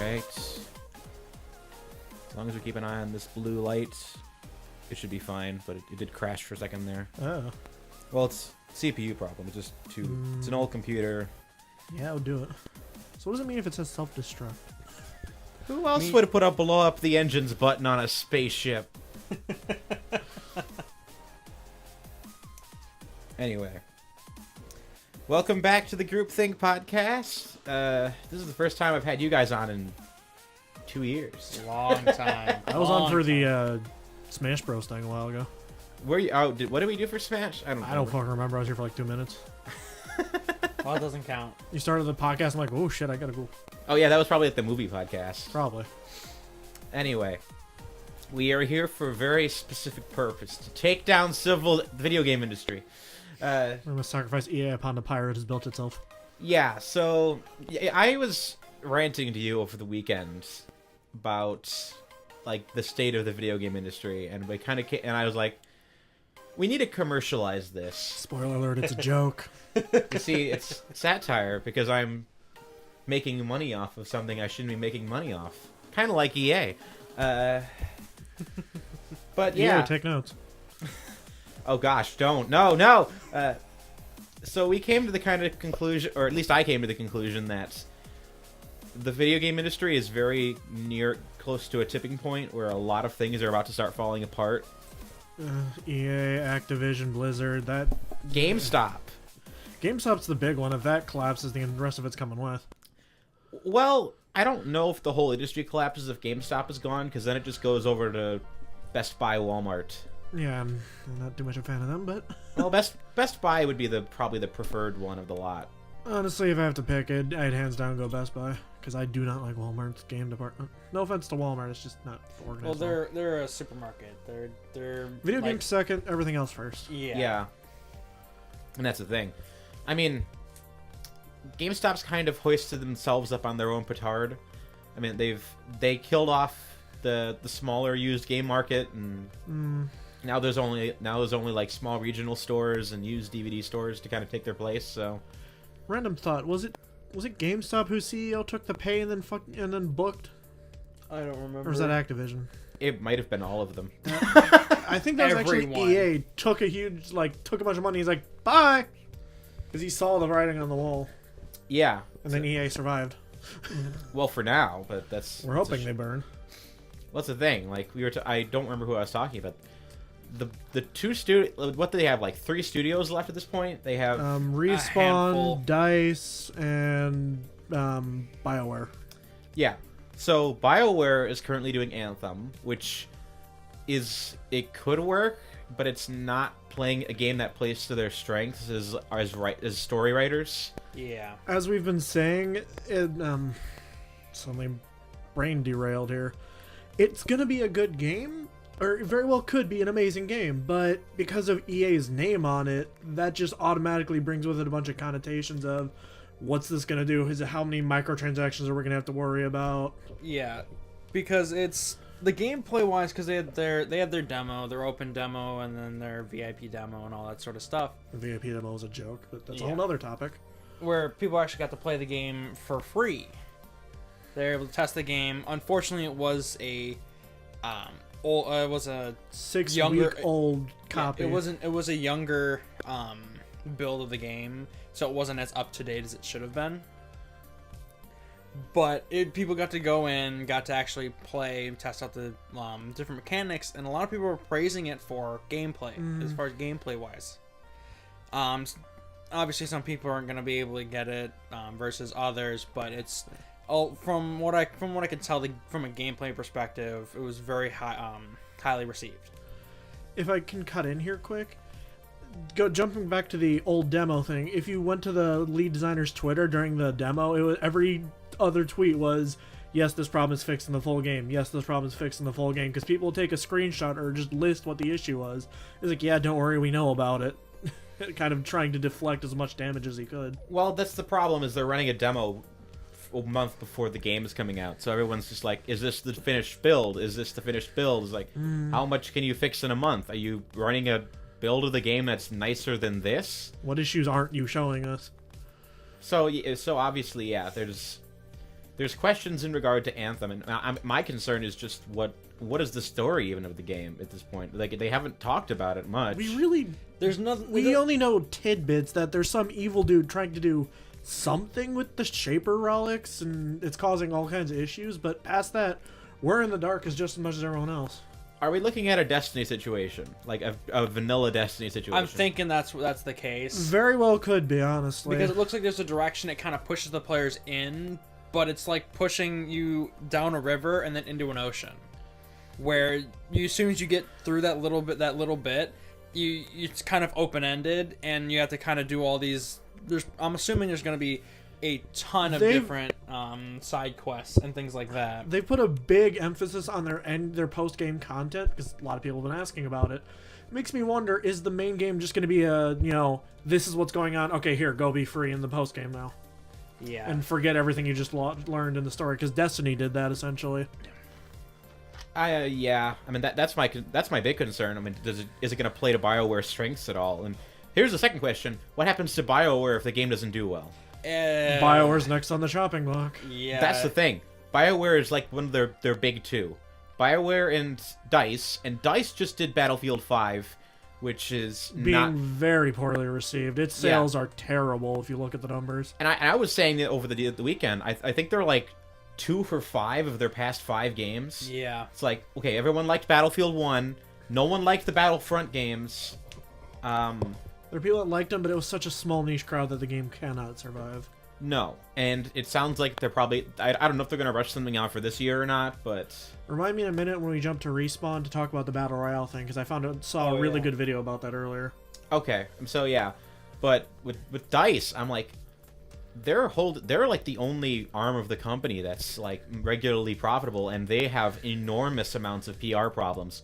Alright. As long as we keep an eye on this blue light, it should be fine, but it did crash for a second there. Oh. Well, it's CPU problem. It's just it's an old computer. Yeah, I'll do it. So what does it mean if it says self-destruct? Who else would have put a blow up the engines button on a spaceship? Anyway. Welcome back to the Groupthink Podcast. This is the first time I've had you guys on in 2 years. Long time. I was on for the Smash Bros thing a while ago. Where you? Oh, what did we do for Smash? I don't fucking remember. I was here for like 2 minutes. Well, it doesn't count. You started the podcast. I'm like, oh shit, I gotta go. Oh yeah, that was probably at the movie podcast. Probably. Anyway, we are here for a very specific purpose: to take down the video game industry. We're gonna sacrifice EA upon the pirate has built itself. Yeah. So I was ranting to you over the weekend about like the state of the video game industry, and we kind of and I was like, we need to commercialize this. Spoiler alert, it's a joke. You see, it's satire because I'm making money off of something I shouldn't be making money off. Kind of like EA. But yeah. EA, take notes. Oh gosh, don't. No. So we came to the kind of conclusion, or at least I came to the conclusion that the video game industry is very close to a tipping point where a lot of things are about to start falling apart. EA, Activision, Blizzard, that... GameStop. GameStop's the big one. If that collapses, the rest of it's coming with. Well, I don't know if the whole industry collapses if GameStop is gone, because then it just goes over to Best Buy, Walmart. Yeah, I'm not too much a fan of them, but... Well, Best Buy would be probably the preferred one of the lot. Honestly, if I have to pick, I'd hands down go Best Buy, because I do not like Walmart's game department. No offense to Walmart, it's just not organized. Well, they're a supermarket. They're video like, games second, everything else first. Yeah. And that's the thing. I mean, GameStop's kind of hoisted themselves up on their own petard. I mean, they killed off the smaller used game market, and now there's only like small regional stores and used DVD stores to kind of take their place. So, random thought: was it GameStop whose CEO took the pay and then booked? I don't remember. Or was that Activision? It might have been all of them. I think that was actually EA. Took a bunch of money. He's like, bye, because he saw the writing on the wall. Yeah. And then EA survived. Well, for now, but we're hoping they burn. What's the thing? Like I don't remember who I was talking about. The two what do they have? Like 3 studios left at this point. They have Respawn, DICE, and BioWare. Yeah. So BioWare is currently doing Anthem, which it could work, but it's not playing a game that plays to their strengths as story writers. Yeah. As we've been saying, suddenly brain derailed here. It's gonna be a good game, or it very well could be an amazing game, but because of EA's name on it, that just automatically brings with it a bunch of connotations of what's this gonna do? Is it how many microtransactions are we gonna have to worry about? Yeah, because it's the gameplay wise, because they had their demo, their open demo, and then their VIP demo and all that sort of stuff. The VIP demo was a joke, but that's a whole other topic. Where people actually got to play the game for free. They're able to test the game. Unfortunately, it was a 6-week-old copy. Yeah, it was a younger build of the game, so it wasn't as up to date as it should have been. But people got to go in, got to actually play, test out the different mechanics, and a lot of people were praising it for gameplay, as far as gameplay wise. Obviously, some people aren't going to be able to get it versus others, but it's from what I can tell, from a gameplay perspective, it was very highly received. If I can cut in here quick, jumping back to the old demo thing. If you went to the lead designer's Twitter during the demo, every other tweet was, "Yes, this problem is fixed in the full game. Yes, this problem is fixed in the full game." Because people will take a screenshot or just list what the issue was. It's like, yeah, don't worry, we know about it. Kind of trying to deflect as much damage as he could. Well, that's the problem, is they're running a demo a month before the game is coming out, so everyone's just like, is this the finished build? Is this the finished build? It's like, how much can you fix in a month? Are you running a build of the game that's nicer than this? What issues aren't you showing us? So obviously, yeah, there's questions in regard to Anthem, and my concern is just what is the story even of the game at this point? Like, they haven't talked about it much. There's nothing. We only know tidbits that there's some evil dude trying to do something with the Shaper relics, and it's causing all kinds of issues. But past that, we're in the dark as just as much as everyone else. Are we looking at a Destiny situation, like a vanilla Destiny situation? I'm thinking that's the case. Very well could be, honestly. Because it looks like there's a direction it kind of pushes the players in, but it's like pushing you down a river and then into an ocean, where as soon as you get through that little bit, it's kind of open-ended, and you have to kind of do all these. I'm assuming there's going to be a ton of different side quests and things like that. They've put a big emphasis on their post-game content, because a lot of people have been asking about it. It makes me wonder, is the main game just going to be this is what's going on, okay, here, go be free in the post-game now. Yeah. And forget everything you just learned in the story, because Destiny did that, essentially. Yeah. I mean, that's my big concern. I mean, is it going to play to BioWare's strengths at all? And here's the second question. What happens to BioWare if the game doesn't do well? BioWare's next on the chopping block. Yeah. That's the thing. BioWare is like one of their big two. BioWare and DICE just did Battlefield 5, which is being very poorly received. Its sales are terrible if you look at the numbers. And I was saying that over the weekend, I think they're like 2 for 5 of their past 5 games. Yeah. It's like, okay, everyone liked Battlefield 1. No one liked the Battlefront games. There are people that liked them, but it was such a small niche crowd that the game cannot survive. No. And it sounds like they're probably... I don't know if they're going to rush something out for this year or not, but... Remind me in a minute when we jump to Respawn to talk about the Battle Royale thing, because I saw a really good video about that earlier. Okay. So, yeah. But with DICE, I'm like... They're like the only arm of the company that's like regularly profitable, and they have enormous amounts of PR problems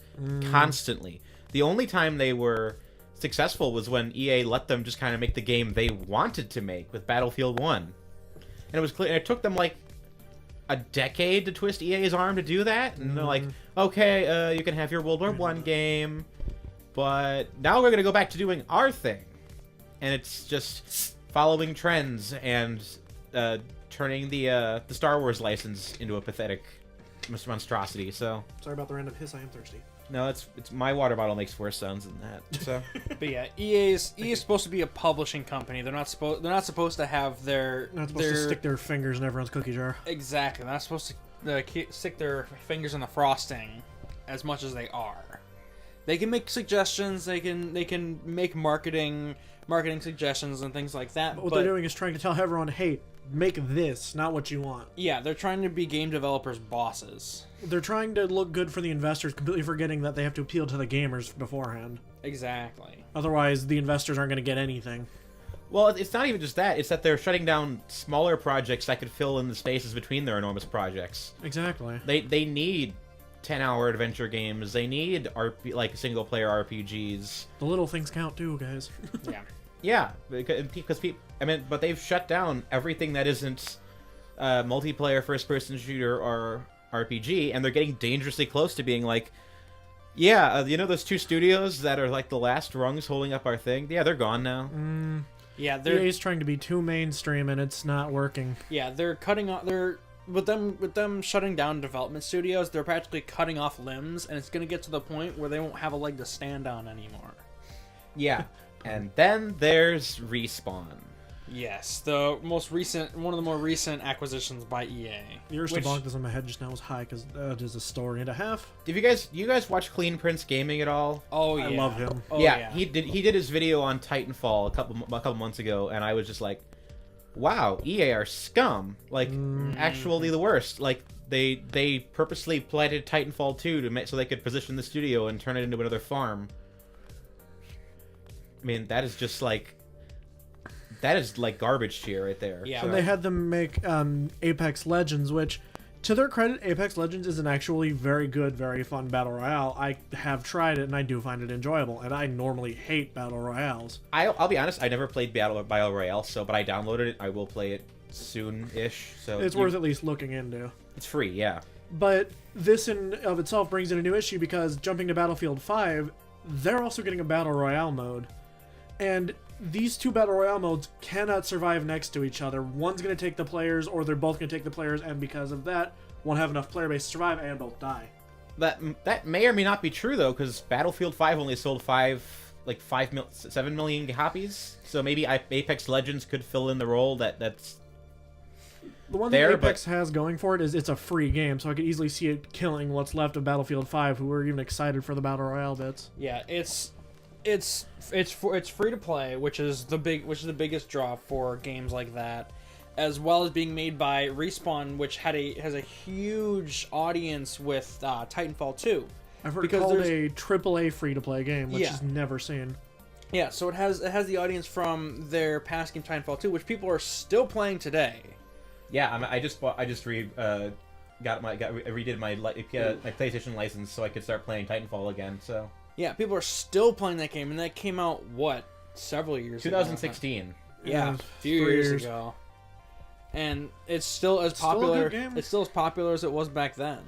constantly. The only time they were successful was when EA let them just kind of make the game they wanted to make with Battlefield 1. And it was clear, it took them like a decade to twist EA's arm to do that, and they're like, okay, you can have your World War 1 game, but now we're going to go back to doing our thing. And it's just following trends and turning the Star Wars license into a pathetic monstrosity. So sorry about the random hiss. I am thirsty. No, it's my water bottle makes worse sounds than that. So, but yeah, EA is supposed to be a publishing company. They're not supposed to have to stick their fingers in everyone's cookie jar. Exactly. They're not supposed to stick their fingers in the frosting as much as they are. They can make suggestions. They can make marketing suggestions and things like that. But what they're doing is trying to tell everyone, hey, make this, not what you want. Yeah, they're trying to be game developers' bosses. They're trying to look good for the investors, completely forgetting that they have to appeal to the gamers beforehand. Exactly. Otherwise, the investors aren't going to get anything. Well, it's not even just that. It's that they're shutting down smaller projects that could fill in the spaces between their enormous projects. Exactly. They need 10-hour adventure games. They need single-player RPGs. The little things count too, guys. Yeah. Yeah, because people... I mean, but they've shut down everything that isn't multiplayer first-person shooter or RPG, and they're getting dangerously close to being like, yeah, those 2 studios that are like the last rungs holding up our thing? Yeah, they're gone now. Yeah, EA's trying to be too mainstream, and it's not working. Yeah, they're cutting off... With them shutting down development studios, they're practically cutting off limbs, and it's going to get to the point where they won't have a leg to stand on anymore. Yeah, and then there's Respawn. Yes, one of the more recent acquisitions by EA. The urge to bonk this in my head just now was high, because that is a story and a half. Did you guys watch Clean Prince Gaming at all? Oh yeah, I love him. Oh, yeah, he did his video on Titanfall a couple months ago, and I was just like, wow, EA are scum. Like, actually the worst. Like, they purposely planted Titanfall 2 so they could position the studio and turn it into another farm. I mean, that is just like... That is like garbage cheer right there. Yeah. So they had them make Apex Legends, which, to their credit, Apex Legends is an actually very good, very fun battle royale. I have tried it, and I do find it enjoyable, and I normally hate battle royales. I'll be honest, I never played Battle Royale, but I downloaded it. I will play it soon-ish. So it's worth at least looking into. It's free, yeah. But this in of itself brings in a new issue, because jumping to Battlefield 5, they're also getting a battle royale mode. And these two battle royale modes cannot survive next to each other. One's going to take the players, or they're both going to take the players, and because of that, won't have enough player base to survive, and both die. That may or may not be true though, because Battlefield 5 only sold 7 million copies. So maybe Apex Legends could fill in the role that's. The one thing Apex has going for it is it's a free game, so I could easily see it killing what's left of Battlefield 5, who were even excited for the battle royale bits. Yeah, it's free to play, which is the biggest draw for games like that, as well as being made by Respawn, which has a huge audience with Titanfall 2. I've heard it called a AAA free to play game, which is never seen. Yeah, so it has the audience from their past game Titanfall 2, which people are still playing today. Yeah, I redid my PlayStation license so I could start playing Titanfall again. So yeah, people are still playing that game, and that came out several years 2016. ago. Yeah, a few years ago, and it's still as popular. It's still as popular as it was back then.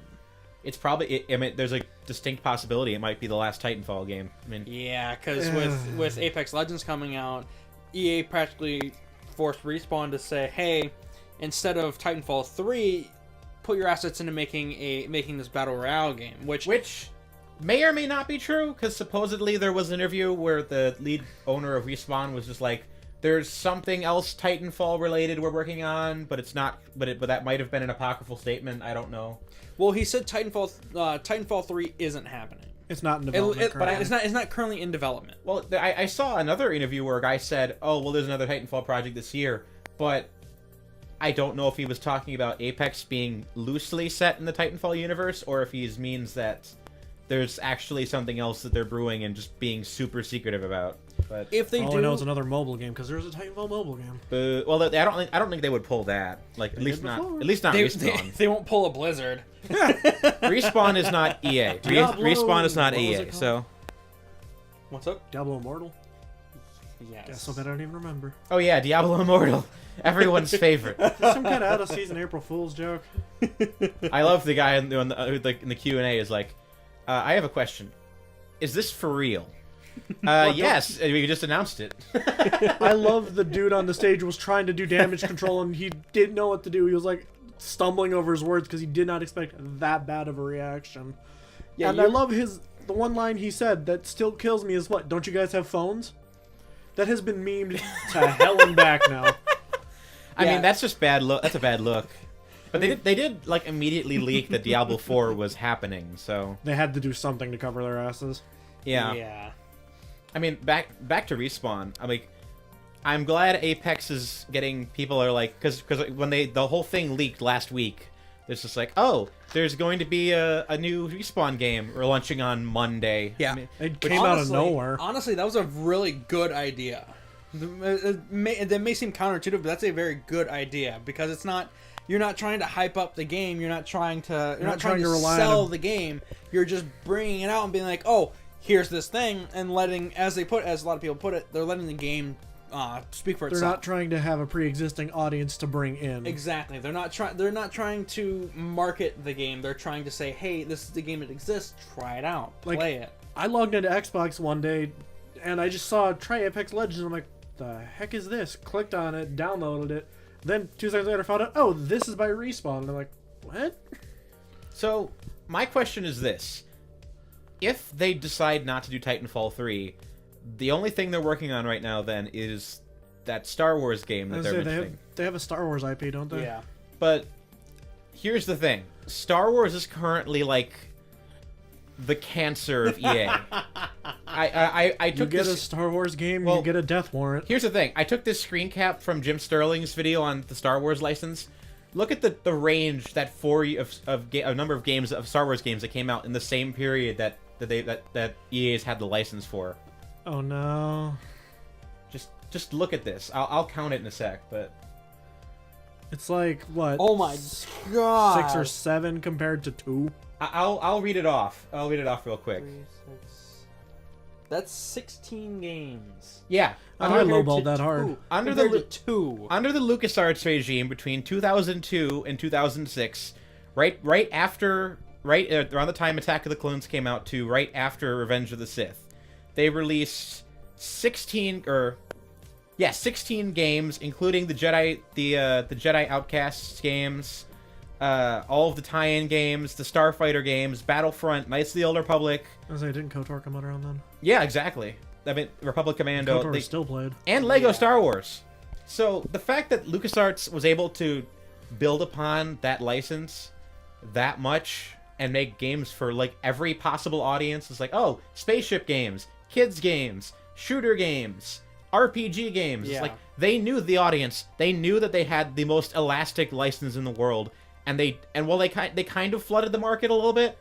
It's probably. I mean, there's a distinct possibility it might be the last Titanfall game. I mean, yeah, because with Apex Legends coming out, EA practically forced Respawn to say, "Hey, instead of Titanfall 3, put your assets into making this battle royale game," which may or may not be true, because supposedly there was an interview where the lead owner of Respawn was just like, "There's something else Titanfall related we're working on, but it's not. But that might have been an apocryphal statement. I don't know." Well, he said Titanfall 3 isn't happening. It's not in development. But it's not currently in development. Well, I saw another interview where a guy said, "Oh, well, there's another Titanfall project this year," but I don't know if he was talking about Apex being loosely set in the Titanfall universe, or if he means that there's actually something else that they're brewing and just being super secretive about. But if they all I know is another mobile game, because there's a Titanfall mobile game. Well, I don't think they would pull that. Like at least not Respawn. They won't pull a Blizzard. Respawn is not EA. Respawn is not EA. So what's up? Diablo Immortal. Yes. Yeah, so bad I don't even remember. Oh yeah, Diablo Immortal, everyone's favorite. Some kind of out of season April Fool's joke. I love the guy in the Q&A is like, I have a question. Is this for real? Yes, we just announced it. I love the dude on the stage was trying to do damage control and he didn't know what to do. He was like stumbling over his words because he did not expect that bad of a reaction. Yeah, and I love the one line he said that still kills me is what? Don't you guys have phones? That has been memed to hell and back now. I mean, that's just bad look. That's a bad look. But they did like immediately leak that Diablo 4 was happening, so they had to do something to cover their asses. Yeah. Yeah. I mean, back to Respawn. I mean, I'm glad Apex is getting people are like because when the whole thing leaked last week, it's just like, oh, there's going to be a new Respawn game we're launching on Monday. Yeah, I mean, it came out of nowhere. Honestly, that was a really good idea. That may seem counterintuitive, but that's a very good idea because it's not. You're not trying to hype up the game. You're not trying to. You're not trying to sell the game. You're just bringing it out and being like, oh, here's this thing, and letting, as a lot of people put it, they're letting the game speak for itself. They're not trying to have a pre-existing audience to bring in. Exactly. They're not trying to market the game. They're trying to say, hey, this is the game that exists. Try it out. Play it. I logged into Xbox one day, and I just saw try Apex Legends. And I'm like, the heck is this? Clicked on it, downloaded it. Then 2 seconds later, found out, oh, this is by Respawn. And I'm like, what? So my question is this: if they decide not to do Titanfall 3, the only thing they're working on right now then is that Star Wars game that they're mentioning. They have a Star Wars IP, don't they? Yeah. But here's the thing: Star Wars is currently like the cancer of EA. I took a Star Wars game, you get a death warrant. Here's the thing: I took this screen cap from Jim Sterling's video on the Star Wars license. Look at the range that a number of games of Star Wars games that came out in the same period that EA's had the license for. Oh no! Just look at this. I'll count it in a sec, but it's like what? Oh my god! 6 or 7 compared to 2. I'll read it off. I'll read it off real quick. 3, 6. That's 16 games. Yeah. I lowballed that hard. Under the LucasArts regime between 2002 and 2006, right around the time Attack of the Clones came out to right after Revenge of the Sith, they released Yeah, 16 games, including the Jedi Outcasts games, all of the tie-in games, the Starfighter games, Battlefront, Knights of the Old Republic. I was like, didn't KOTOR come out around then? Yeah, exactly. I mean, Republic Commando. KOTOR is still played. And Lego Star Wars. So the fact that LucasArts was able to build upon that license that much and make games for like every possible audience is like, oh, spaceship games, kids games, shooter games, RPG games. Yeah. Like they knew the audience. They knew that they had the most elastic license in the world, and while they kind of flooded the market a little bit,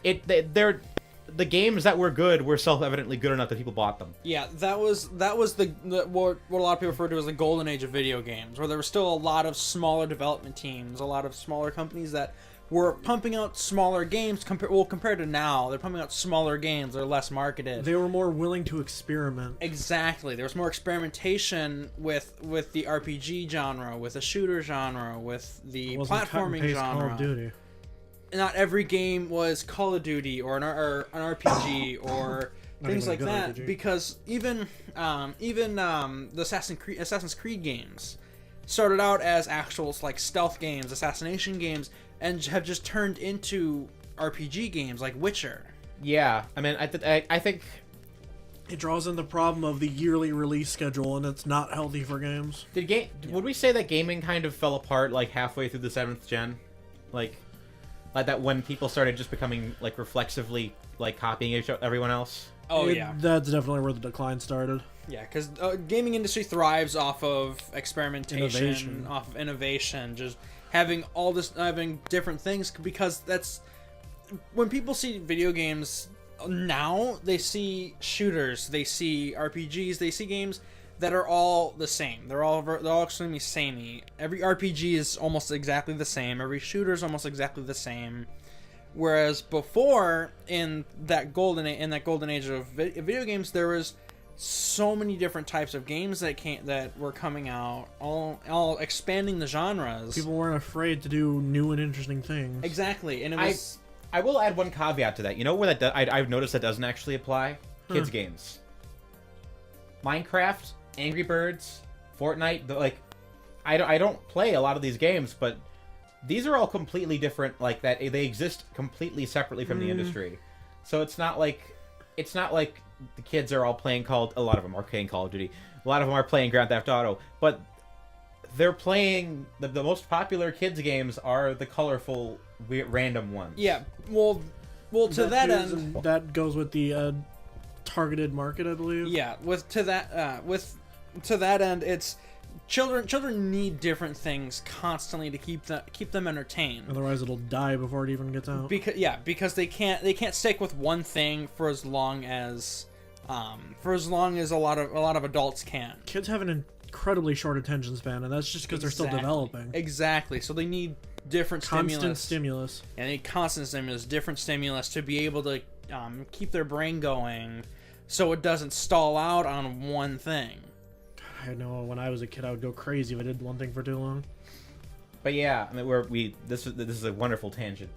the games that were good were self-evidently good enough that people bought them. Yeah, that was what a lot of people refer to as the golden age of video games, where there were still a lot of smaller development teams, a lot of smaller companies that were pumping out smaller games. Compared to now, they're pumping out smaller games. They're less marketed. They were more willing to experiment. Exactly. There was more experimentation with the RPG genre, with the shooter genre, with the platforming genre. Call of Duty. Not every game was Call of Duty or an RPG or things like that, RPG. Because even the Assassin's Creed games started out as actual like stealth games, assassination games, and have just turned into RPG games like Witcher. Yeah, I mean, I think it draws in the problem of the yearly release schedule, and it's not healthy for games. Would we say that gaming kind of fell apart like halfway through the 7th gen, like that when people started just becoming like reflexively like copying everyone else? Oh yeah, that's definitely where the decline started. Yeah, because gaming industry thrives off of experimentation, off of innovation, just having different things, because that's when people see video games now, they see shooters, they see RPGs, they see games that are all the same. They're all extremely samey. Every RPG is almost exactly the same. Every shooter is almost exactly the same. Whereas before, in that golden age of video games, there was so many different types of games that were coming out, all expanding the genres. People weren't afraid to do new and interesting things. Exactly, and it was. I will add one caveat to that. You know where I've noticed that doesn't actually apply? Kids games. Minecraft, Angry Birds, Fortnite. I don't play a lot of these games, but these are all completely different. Like that, they exist completely separately from the industry. So it's not like the kids are all playing a lot of them are playing Call of Duty. A lot of them are playing Grand Theft Auto, but they're playing the most popular kids games are the colorful, random ones. Yeah, well, to that end, that goes with the targeted market, I believe. Yeah, to that end, it's children need different things constantly to keep them entertained. Otherwise, it'll die before it even gets out. Because they can't stick with one thing for as long as a lot of adults can. Kids have an incredibly short attention span, and that's just because they're still developing. Exactly. So they need constant stimulus. And they need constant stimulus, different stimulus to be able to keep their brain going, so it doesn't stall out on one thing. I know when I was a kid, I would go crazy if I did one thing for too long. But yeah, I mean, this is a wonderful tangent.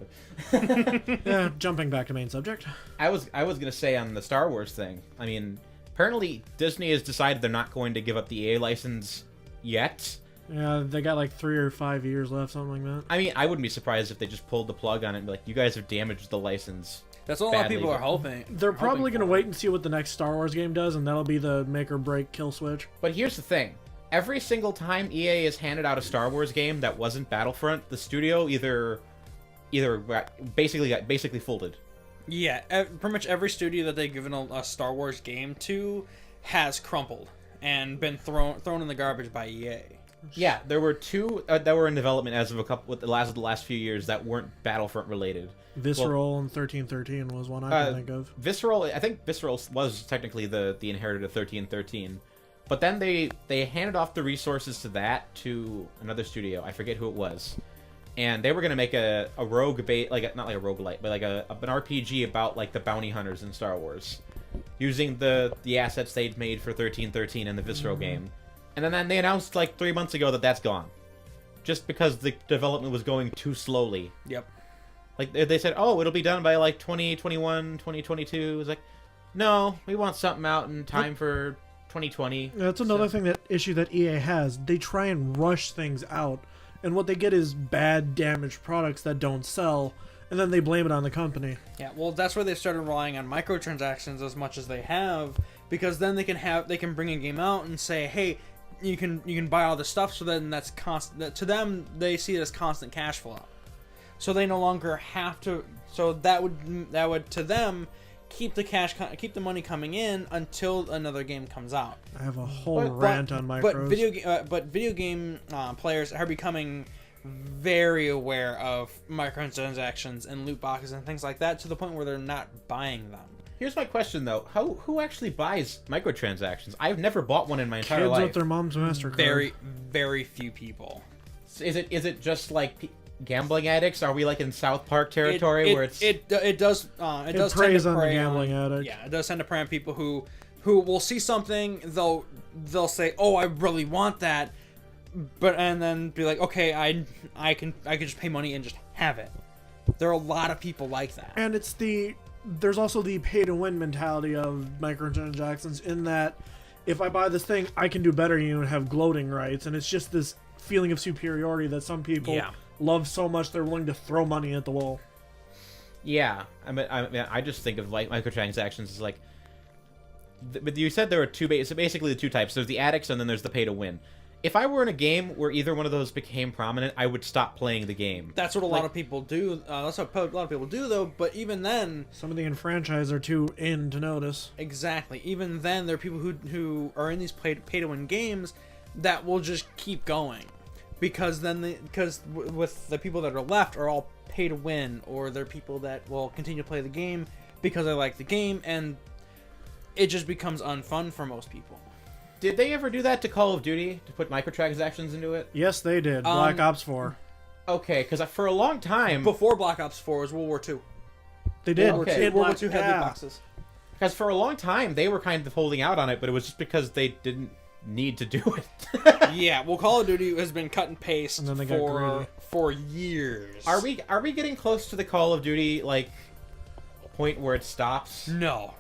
But yeah, jumping back to main subject. I was gonna say on the Star Wars thing. I mean, apparently Disney has decided they're not going to give up the EA license yet. Yeah, they got like 3 or 5 years left, something like that. I mean, I wouldn't be surprised if they just pulled the plug on it and be like, "You guys have damaged the license." That's what a lot of people are hoping. They're probably going to wait and see what the next Star Wars game does, and that'll be the make or break kill switch. But here's the thing. Every single time EA has handed out a Star Wars game that wasn't Battlefront, the studio either basically folded. Yeah, pretty much every studio that they've given a Star Wars game to has crumpled and been thrown in the garbage by EA. Yeah, there were 2 that were in development as of the last few years that weren't Battlefront related. Visceral and 1313 was one I can think of. I think Visceral was technically the inheritor of 1313, but then they handed off the resources to that to another studio. I forget who it was, and they were gonna make a rogue not like a roguelite, but like an RPG about like the bounty hunters in Star Wars, using the assets they'd made for 1313 and the Visceral game. And then they announced like 3 months ago that that's gone, just because the development was going too slowly. Yep. Like they said, oh, it'll be done by like 2021, 2022. It was like, no, we want something out in time for 2020. That's another thing, that issue that EA has. They try and rush things out, and what they get is bad, damaged products that don't sell, and then they blame it on the company. Yeah, well, that's where they started relying on microtransactions as much as they have, because then they can bring a game out and say, hey, you can buy all this stuff, so then that's constant. To them, they see it as constant cash flow, so they no longer have to. So that would to them keep the money coming in until another game comes out. I have a whole rant on micros. But video game players are becoming very aware of microtransactions and loot boxes and things like that, to the point where they're not buying them. Here's my question though: who actually buys microtransactions? I've never bought one in my entire Kids life. with their mom's MasterCard. Very, very few people. Is it just like gambling addicts? Are we like in South Park territory where it does preys on the prey gambling addict. Yeah, it does tend to prey on people who will see something, they'll say, "Oh, I really want that," and then be like, "Okay, I can just pay money and just have it." There are a lot of people like that. And there's also the pay to win mentality of microtransactions, in that if I buy this thing, I can do better than you and have gloating rights, and it's just this feeling of superiority that some people love so much they're willing to throw money at the wall. Yeah, I just think of like microtransactions as like. But you said there were basically the two types. There's the addicts, and then there's the pay to win. If I were in a game where either one of those became prominent, I would stop playing the game. That's what a lot of people do. That's what a lot of people do, though. But even then, some of the enfranchised are too in to notice. Exactly. Even then, there are people who are in these pay to win games that will just keep going, because with the people that are left are all pay to win, or they're people that will continue to play the game because they like the game, and it just becomes unfun for most people. Did they ever do that to Call of Duty, to put microtransactions into it? Yes, they did. Black Ops 4. Okay, because for a long time... Before Black Ops 4 was World War II. They did. World War II had loot boxes. Because for a long time, they were kind of holding out on it, but it was just because they didn't need to do it. Yeah, well, Call of Duty has been cut and paste and then they for years. Are we getting close to the Call of Duty, like, point where it stops? No.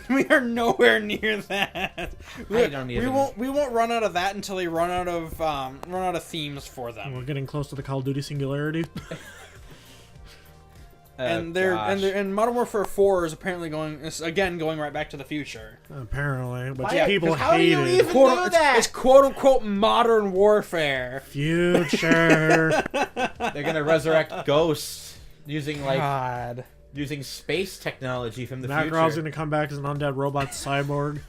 We are nowhere near that. We won't run out of that until they run out of themes for them. We're getting close to the Call of Duty singularity. And Modern Warfare 4 is apparently going right back to the future. Apparently, but hate people it. How do you even do that? It's quote unquote modern warfare. Future. They're gonna resurrect ghosts using God. Using space technology from the future. Macro's gonna come back as an undead robot cyborg.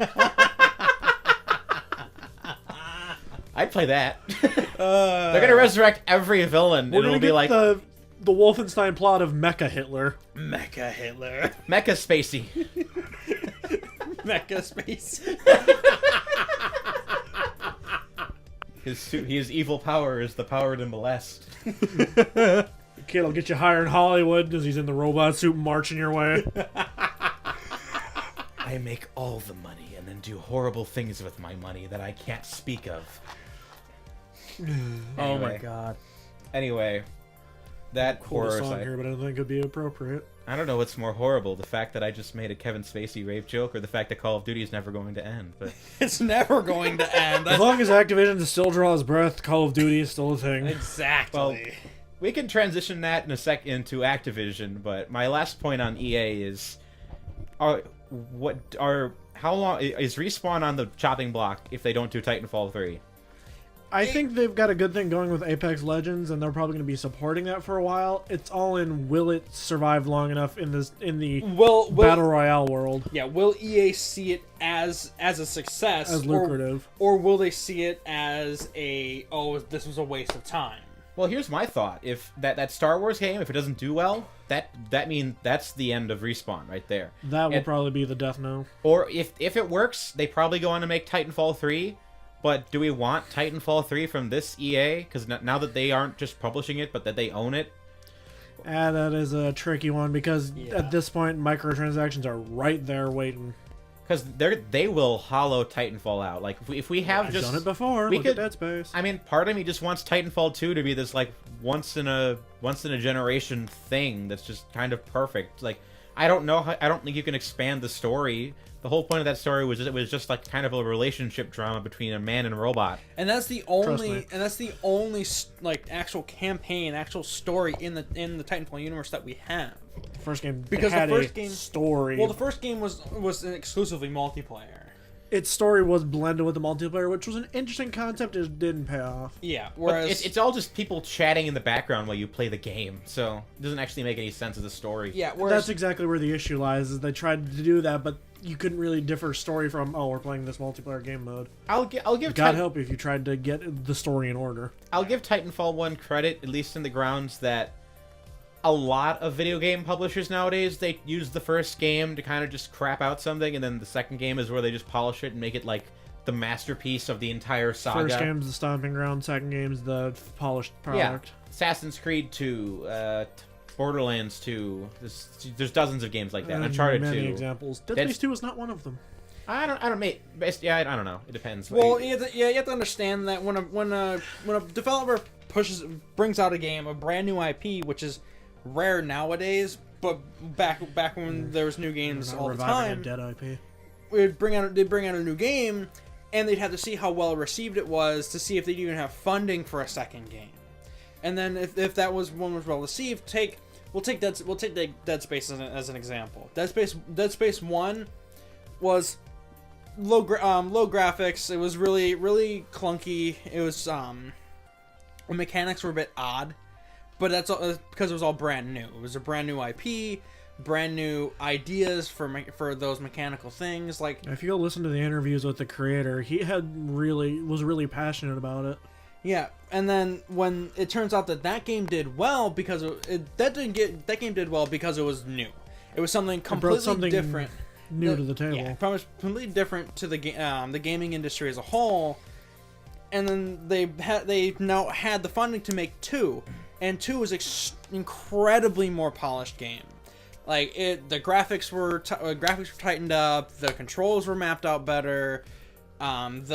I'd play that. They're gonna resurrect every villain, and it'll be like the Wolfenstein plot of Mecha Hitler. Mecha Hitler. Mecha Spacey. Mecha Space. His evil power is the power to molest. Kid will get you higher in Hollywood because he's in the robot suit marching your way. I make all the money and then do horrible things with my money that I can't speak of. Oh my God. Anyway, that Cool horror song side. here, but I don't think it'd be appropriate. I don't know what's more horrible, the fact that I just made a Kevin Spacey rape joke, or the fact that Call of Duty is never going to end. But it's never going to end. As long as Activision still draws breath, Call of Duty is still a thing. Exactly. Well, we can transition that in a sec into Activision, but my last point on EA is, how long is Respawn on the chopping block if they don't do Titanfall 3? I think they've got a good thing going with Apex Legends, and they're probably going to be supporting that for a while. It's all in, will it survive long enough in the Battle Royale world? Yeah, will EA see it as a success, as lucrative, or will they see it as this was a waste of time? Well, here's my thought: if that Star Wars game, if it doesn't do well, that means that's the end of Respawn right there. That will probably be the death knell. Or if it works, they probably go on to make Titanfall 3. But do we want Titanfall 3 from this EA? Because now that they aren't just publishing it, but that they own it? That is a tricky one, because at this point, microtransactions are right there waiting. Because they will hollow Titanfall out. Like, if we have I've done it before. Look at Dead Space. I mean, part of me just wants Titanfall 2 to be this, like, once in a generation thing that's just kind of perfect. Like, I don't know. I don't think you can expand the story. The whole point of that story was it was just like kind of a relationship drama between a man and a robot. And that's the only like actual campaign, actual story in the Titanfall universe that we have. The first game Because had the first a game story. Well, the first game was exclusively multiplayer. Its story was blended with the multiplayer, which was an interesting concept. It didn't pay off. Yeah, But whereas it's all just people chatting in the background while you play the game, so it doesn't actually make any sense as a story. yeah, whereas That's exactly where the issue lies. Is they tried to do that, but you couldn't really differ story from we're playing this multiplayer game mode. I'll give God help you if you tried to get the story in order. I'll give Titanfall 1 credit, at least in the grounds that a lot of video game publishers nowadays, they use the first game to kind of just crap out something, and then the second game is where they just polish it and make it like the masterpiece of the entire saga. First game's the stomping ground. Second game's the polished product. Yeah. Assassin's Creed 2, Borderlands 2. There's dozens of games like that. And Uncharted many 2. examples. Dead Space 2 is not one of them. I don't know. It depends. well, you have to understand that when a developer brings out a game, a brand new IP, which is rare nowadays, but back when there was new games all the time, A dead IP. they'd bring out a new game, and they'd have to see how well received it was to see if they'd even have funding for a second game. And then if that was one was well received, we'll take Dead Space as an example. Dead Space 1 was low graphics. It was really clunky. It was the mechanics were a bit odd, but that's all, because it was all brand new. It was a brand new IP, brand new ideas for those mechanical things. Like If you go listen to the interviews with the creator, he was really passionate about it. yeah, and then when it turns out that game did well because that game did well because it was new. It was something completely different. New to the table. Yeah, probably completely different to the gaming industry as a whole. And then they now had the funding to make 2, and 2 was incredibly more polished game. Like the graphics were tightened up, the controls were mapped out better. I'd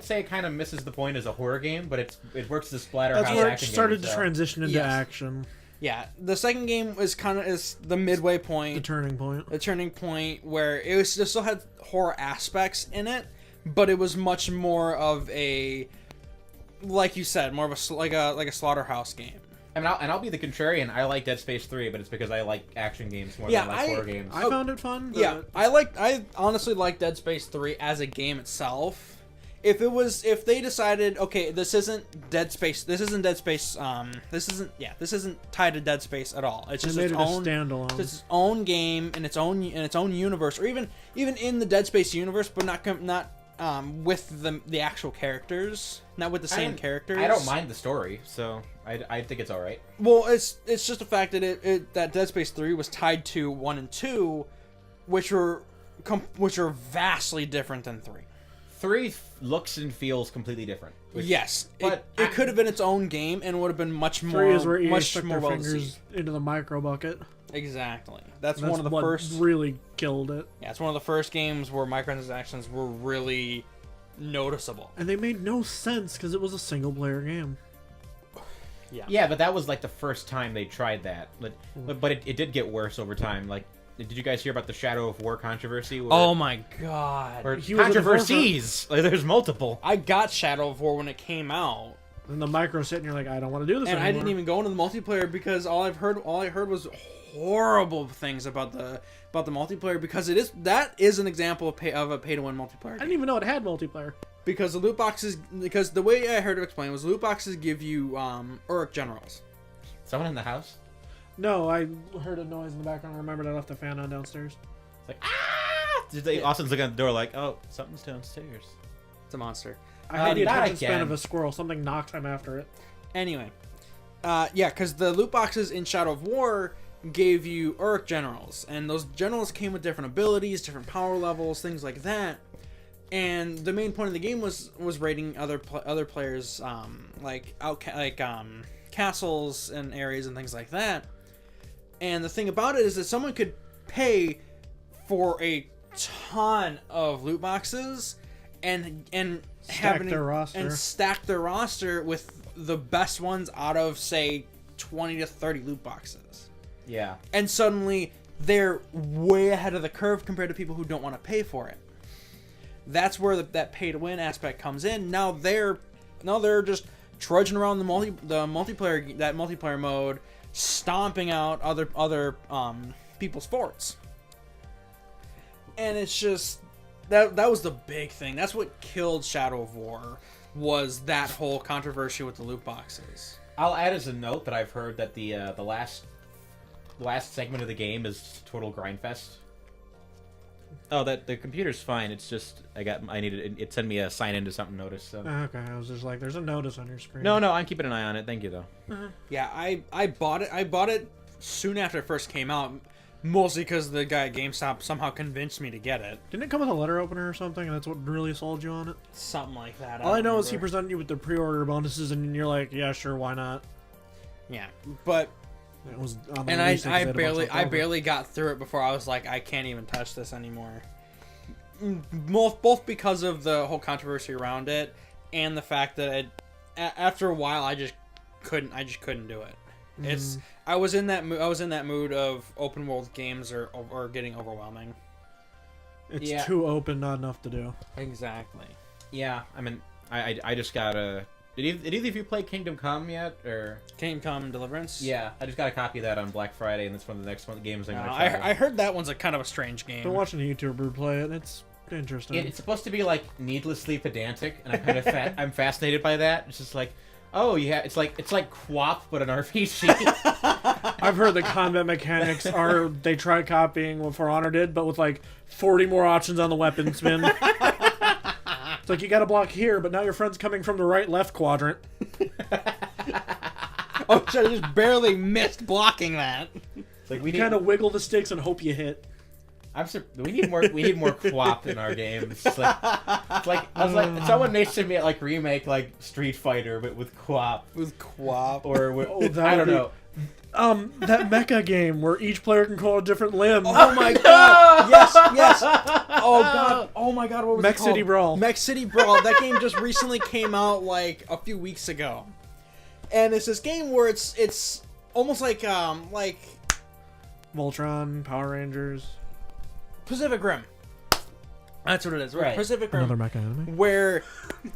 say it kind of misses the point as a horror game, but it works as a splatterhouse That's where it action started game, to so. transition into Yes. action. Yeah, the second game is the midway point. The turning point. Where it still had horror aspects in it, but it was much more of a, like you said, more of a slaughterhouse game. I'll be the contrarian. I like Dead Space 3, but it's because I like action games more than I like horror games. I found it fun. But Yeah, I honestly like Dead Space 3 as a game itself. If they decided, okay, this isn't Dead Space this isn't tied to Dead Space at all. It's just made its it a own standalone. It's its own game in its own universe, or even in the Dead Space universe, but not with the actual characters, not with the same characters. I don't mind the story, so I think it's all right. Well, it's just the fact that that Dead Space 3 was tied to 1 and 2, which are vastly different than 3. 3 looks and feels completely different. Yes, but it could have been its own game and would have been much more 3 is where EA much stuck more their well fingers received. into the micro bucket. Exactly. That's That's one of the what first. really killed it. Yeah, it's one of the first games where microtransactions were really noticeable. And they made no sense because it was a single player game. Yeah, but that was like the first time they tried that. But it did get worse over time. Like, did you guys hear about the Shadow of War controversy? Oh my god. Or He was at the controversies! Like, there's multiple. I got Shadow of War when it came out, And the micro sitting, you're like, I don't want to do this and anymore. I didn't even go into the multiplayer because all I heard was horrible things about the multiplayer, because that is an example of a pay to win multiplayer I game. didn't even know it had multiplayer. Because the loot boxes, because the way I heard it explained was loot boxes give you Uruk generals. Someone in the house? No, I heard a noise in the background. I remembered I left the fan on downstairs. It's like, ah! Austin's looking at the door like, oh, something's downstairs. It's a monster. I had the not attention span again. of a squirrel. Something knocked him after it. Anyway, yeah, because the loot boxes in Shadow of War gave you Uruk generals, and those generals came with different abilities, different power levels, things like that. And the main point of the game was raiding other players, castles and areas and things like that. And the thing about it is that someone could pay for a ton of loot boxes and Stack their roster with the best ones out of, say, 20 to 30 loot boxes. Yeah. And suddenly they're way ahead of the curve compared to people who don't want to pay for it. That's where that pay-to-win aspect comes in. Now they're just trudging around the multiplayer mode, stomping out other people's forts. And it's just that was the big thing. That's what killed Shadow of War, was that whole controversy with the loot boxes. I'll add as a note that I've heard that the last segment of the game is total grindfest. Oh, that the computer's fine. It's just it sent me a sign into something notice. So. Okay, I was just like, there's a notice on your screen. No, I'm keeping an eye on it. Thank you though. Yeah, I bought it. I bought it soon after it first came out, mostly because the guy at GameStop somehow convinced me to get it. Didn't it come with a letter opener or something? That's what really sold you on it? Something like that. All I know is he presented you with the pre-order bonuses, and you're like, yeah, sure, why not? Yeah, but it was. And I barely got through it before I was like, I can't even touch this anymore. Both because of the whole controversy around it, and the fact that after a while I just couldn't do it. I was in that mood of open world games or getting overwhelming. It's too open, not enough to do. Exactly. Yeah, I mean, I just got a. Did either of you play Kingdom Come yet, or Kingdom Come Deliverance? Yeah, I just got a copy of that on Black Friday, and that's one of the next games I'm gonna try. I heard that one's a kind of a strange game. Been watching a YouTuber play it. It's interesting. It's supposed to be like needlessly pedantic, and I'm kind of I'm fascinated by that. It's just like, oh yeah, it's like QWOP but an RPG. I've heard the combat mechanics are they try copying what For Honor did, but with like 40 more options on the weapon spin. It's like you got to block here, but now your friend's coming from the right-left quadrant. Oh, shit, I just barely missed blocking that. It's like we kind of wiggle the sticks and hope you hit. We need more QWOP in our games. It's like someone needs to remake like Street Fighter, but with QWOP. With QWOP, or with, I don't know. That mecha game where each player can control a different limb. Oh my god! Yes! Oh my god! What was Mech it called? City Brawl. Mech City Brawl. That game just recently came out like a few weeks ago, and it's this game where it's almost like Voltron, Power Rangers, Pacific Rim. That's what it is. Right. Pacific Rim. Another mecha anime. Where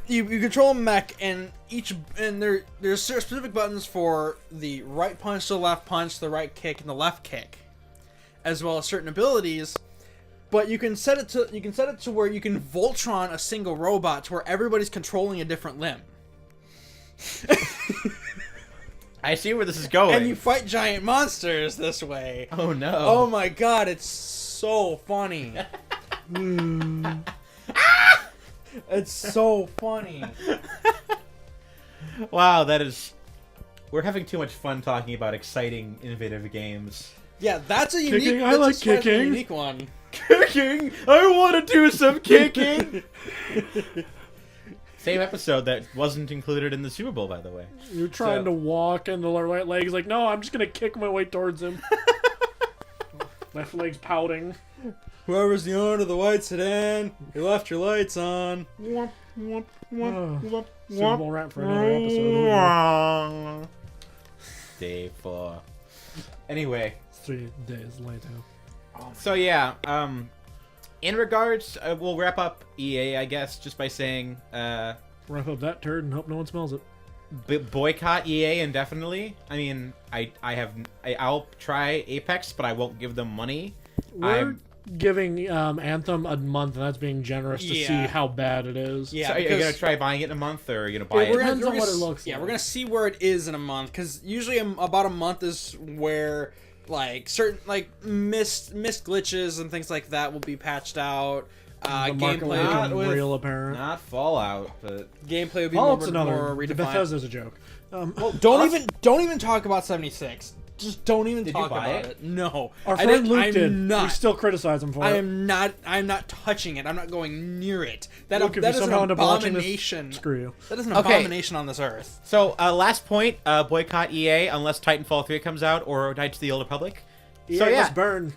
you control a mech, and there's specific buttons for the right punch, the left punch, the right kick, and the left kick, as well as certain abilities. But you can set it to where you can Voltron a single robot to where everybody's controlling a different limb. I see where this is going. And you fight giant monsters this way. Oh no. Oh my god, it's so funny. It's so funny. Wow, we're having too much fun talking about exciting, innovative games. Yeah, that's a unique. Kicking, I like kicking. Unique one. Kicking. I want to do some kicking. Same episode that wasn't included in the Super Bowl, by the way. You're trying to walk, and the right leg's like, no, I'm just gonna kick my way towards him. Left leg's pouting. Whoever's the owner of the white sedan, you left your lights on. Super Bowl rap for another episode. Day 4. Anyway. 3 days later. So yeah, in regards, we'll wrap up EA, I guess, just by saying, wrap up that turd and hope no one smells it. Boycott EA indefinitely. I mean, I'll try Apex, but I won't give them money. We're giving Anthem a month, and that's being generous to see how bad it is. Yeah, so are you gonna try buying it in a month, or are you gonna buy it? Depends on what it looks like. Yeah, we're gonna see where it is in a month, because usually about a month is where certain missed glitches and things like that will be patched out. Gameplay will be real apparent. Not Fallout, but gameplay will be Fallout's more redefined. Bethesda's a joke. Well, don't even talk about 76. Just don't even talk about it. No, our friend Luke did. We still criticize him for it. I'm not touching it. I'm not going near it. That Luke, is an abomination. Screw you. That is an abomination on this earth. So last point: boycott EA unless Titanfall 3 comes out or Knights of the Old Republic. So yeah, burn.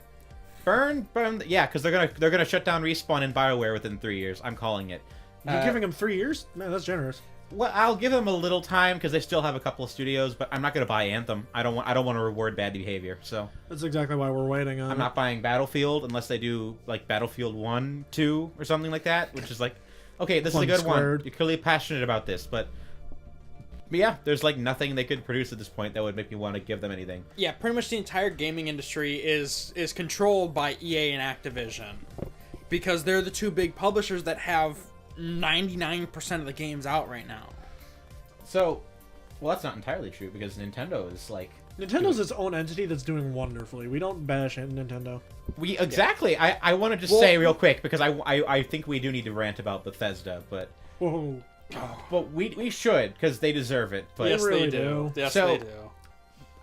Yeah, because they're gonna shut down Respawn and BioWare within 3 years. I'm calling it. You're giving them 3 years? Man, that's generous. Well, I'll give them a little time because they still have a couple of studios, but I'm not going to buy Anthem. I don't want to reward bad behavior. So That's exactly why we're waiting on I'm not buying Battlefield unless they do like Battlefield 1, 2, or something like that, which is like, okay, this is a good one. You're clearly passionate about this, but yeah, there's like nothing they could produce at this point that would make me want to give them anything. Yeah, pretty much the entire gaming industry is controlled by EA and Activision because they're the two big publishers that have 99% of the games out right now. So, well, that's not entirely true because Nintendo is like Nintendo's its own entity that's doing wonderfully. We don't bash Nintendo. We exactly. Yeah. I want to just say real quick because I think we do need to rant about Bethesda, but Whoa. but we should because they deserve it. But Yes, really they do. do. Yes, So- they do.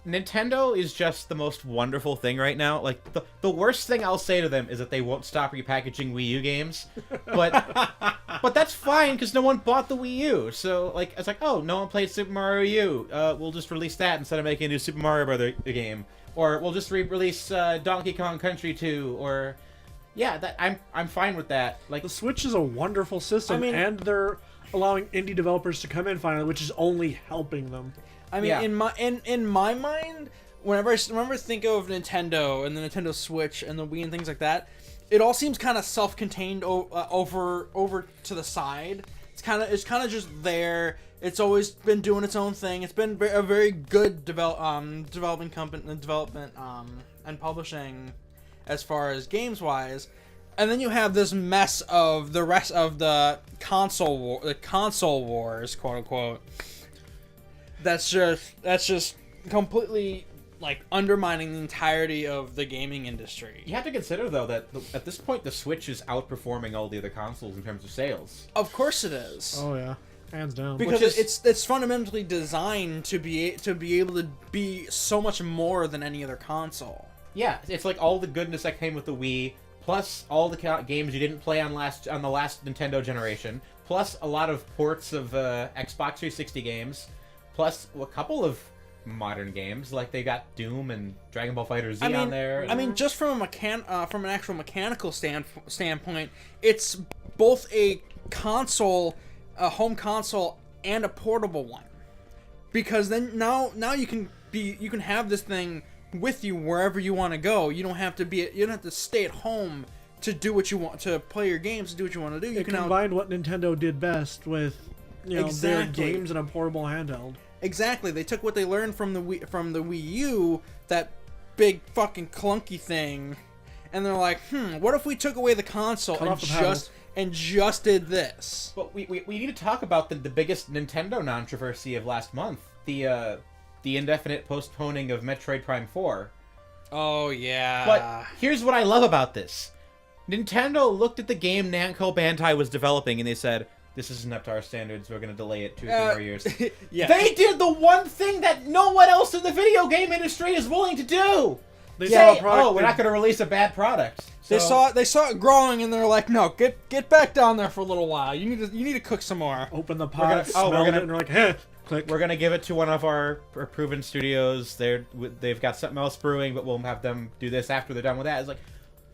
Nintendo is just the most wonderful thing right now. Like the worst thing I'll say to them is that they won't stop repackaging Wii U games, but that's fine because no one bought the Wii U. So like it's like, oh, no one played Super Mario U. We'll just release that instead of making a new Super Mario Brother game, or we'll just re-release Donkey Kong Country 2, or yeah, that I'm fine with that. Like The Switch is a wonderful system, I mean- and they're allowing indie developers to come in finally, which is only helping them. I mean, Yeah. in my mind, whenever I think of Nintendo and the Nintendo Switch and the Wii and things like that, it all seems kind of self-contained over to the side. It's kind of just there. It's always been doing its own thing. It's been a very good developing company, development and publishing as far as games wise. And then you have this mess of the rest of the console wars, quote unquote. That's just completely like undermining the entirety of the gaming industry. you have to consider though that at this point the Switch is outperforming all the other consoles in terms of sales. Of course it is. Oh yeah, hands down. Because Which is- it's fundamentally designed to be able to be so much more than any other console. Yeah, it's like all the goodness that came with the Wii, plus all the games you didn't play on the last Nintendo generation, plus a lot of ports of Xbox 360 games, plus a couple of modern games like they got Doom and Dragon Ball FighterZ on there. I mean, just from from an actual mechanical standpoint, it's both a console, a home console, and a portable one. Because then now you can have this thing with you wherever you want to go. You don't have to stay at home to do what you want, to play your games, to do what you want to do. You It can combined what Nintendo did best with their Exactly. games and a portable handheld. Exactly. They took what they learned from the Wii U, that big fucking clunky thing, and they're like, what if we took away the console Cut off the paddles. and just did this? but we need to talk about the biggest Nintendo controversy of last month, the indefinite postponing of Metroid Prime 4. Oh yeah. But here's what I love about this. Nintendo looked at the game Namco Bandai was developing and they said, this isn't up to our standards, we're going to delay it 2 or 3 more years. yeah. They did the one thing that no one else in the video game industry is willing to do. They Say, saw a product. oh, we're not going to release a bad product. They So- saw it growing, and they're like, "No, get back down there for a little while. You need to cook some more." Open the gonna- pot, smelled gonna- it, and they're like, "Heh." Click. We're going to give it to one of our proven studios. They've got something else brewing, but we'll have them do this after they're done with that. It's like,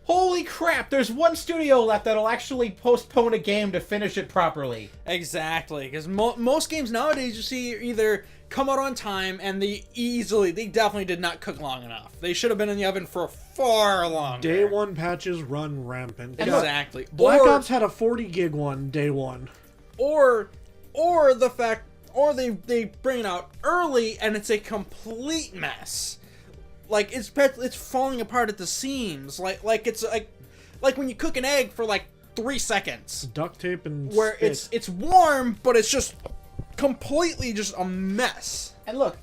holy crap, there's one studio left that'll actually postpone a game to finish it properly. Exactly, because most games nowadays you see either come out on time, and they definitely did not cook long enough. They should have been in the oven for far longer. Day one patches run rampant. Exactly. Black or, Ops had a 40 gig one day one. or the fact, or they bring it out early and it's a complete mess. Like it's falling apart at the seams. Like it's like when you cook an egg for like 3 seconds, Duct tape and where stick. it's warm, but it's just completely just a mess. And look,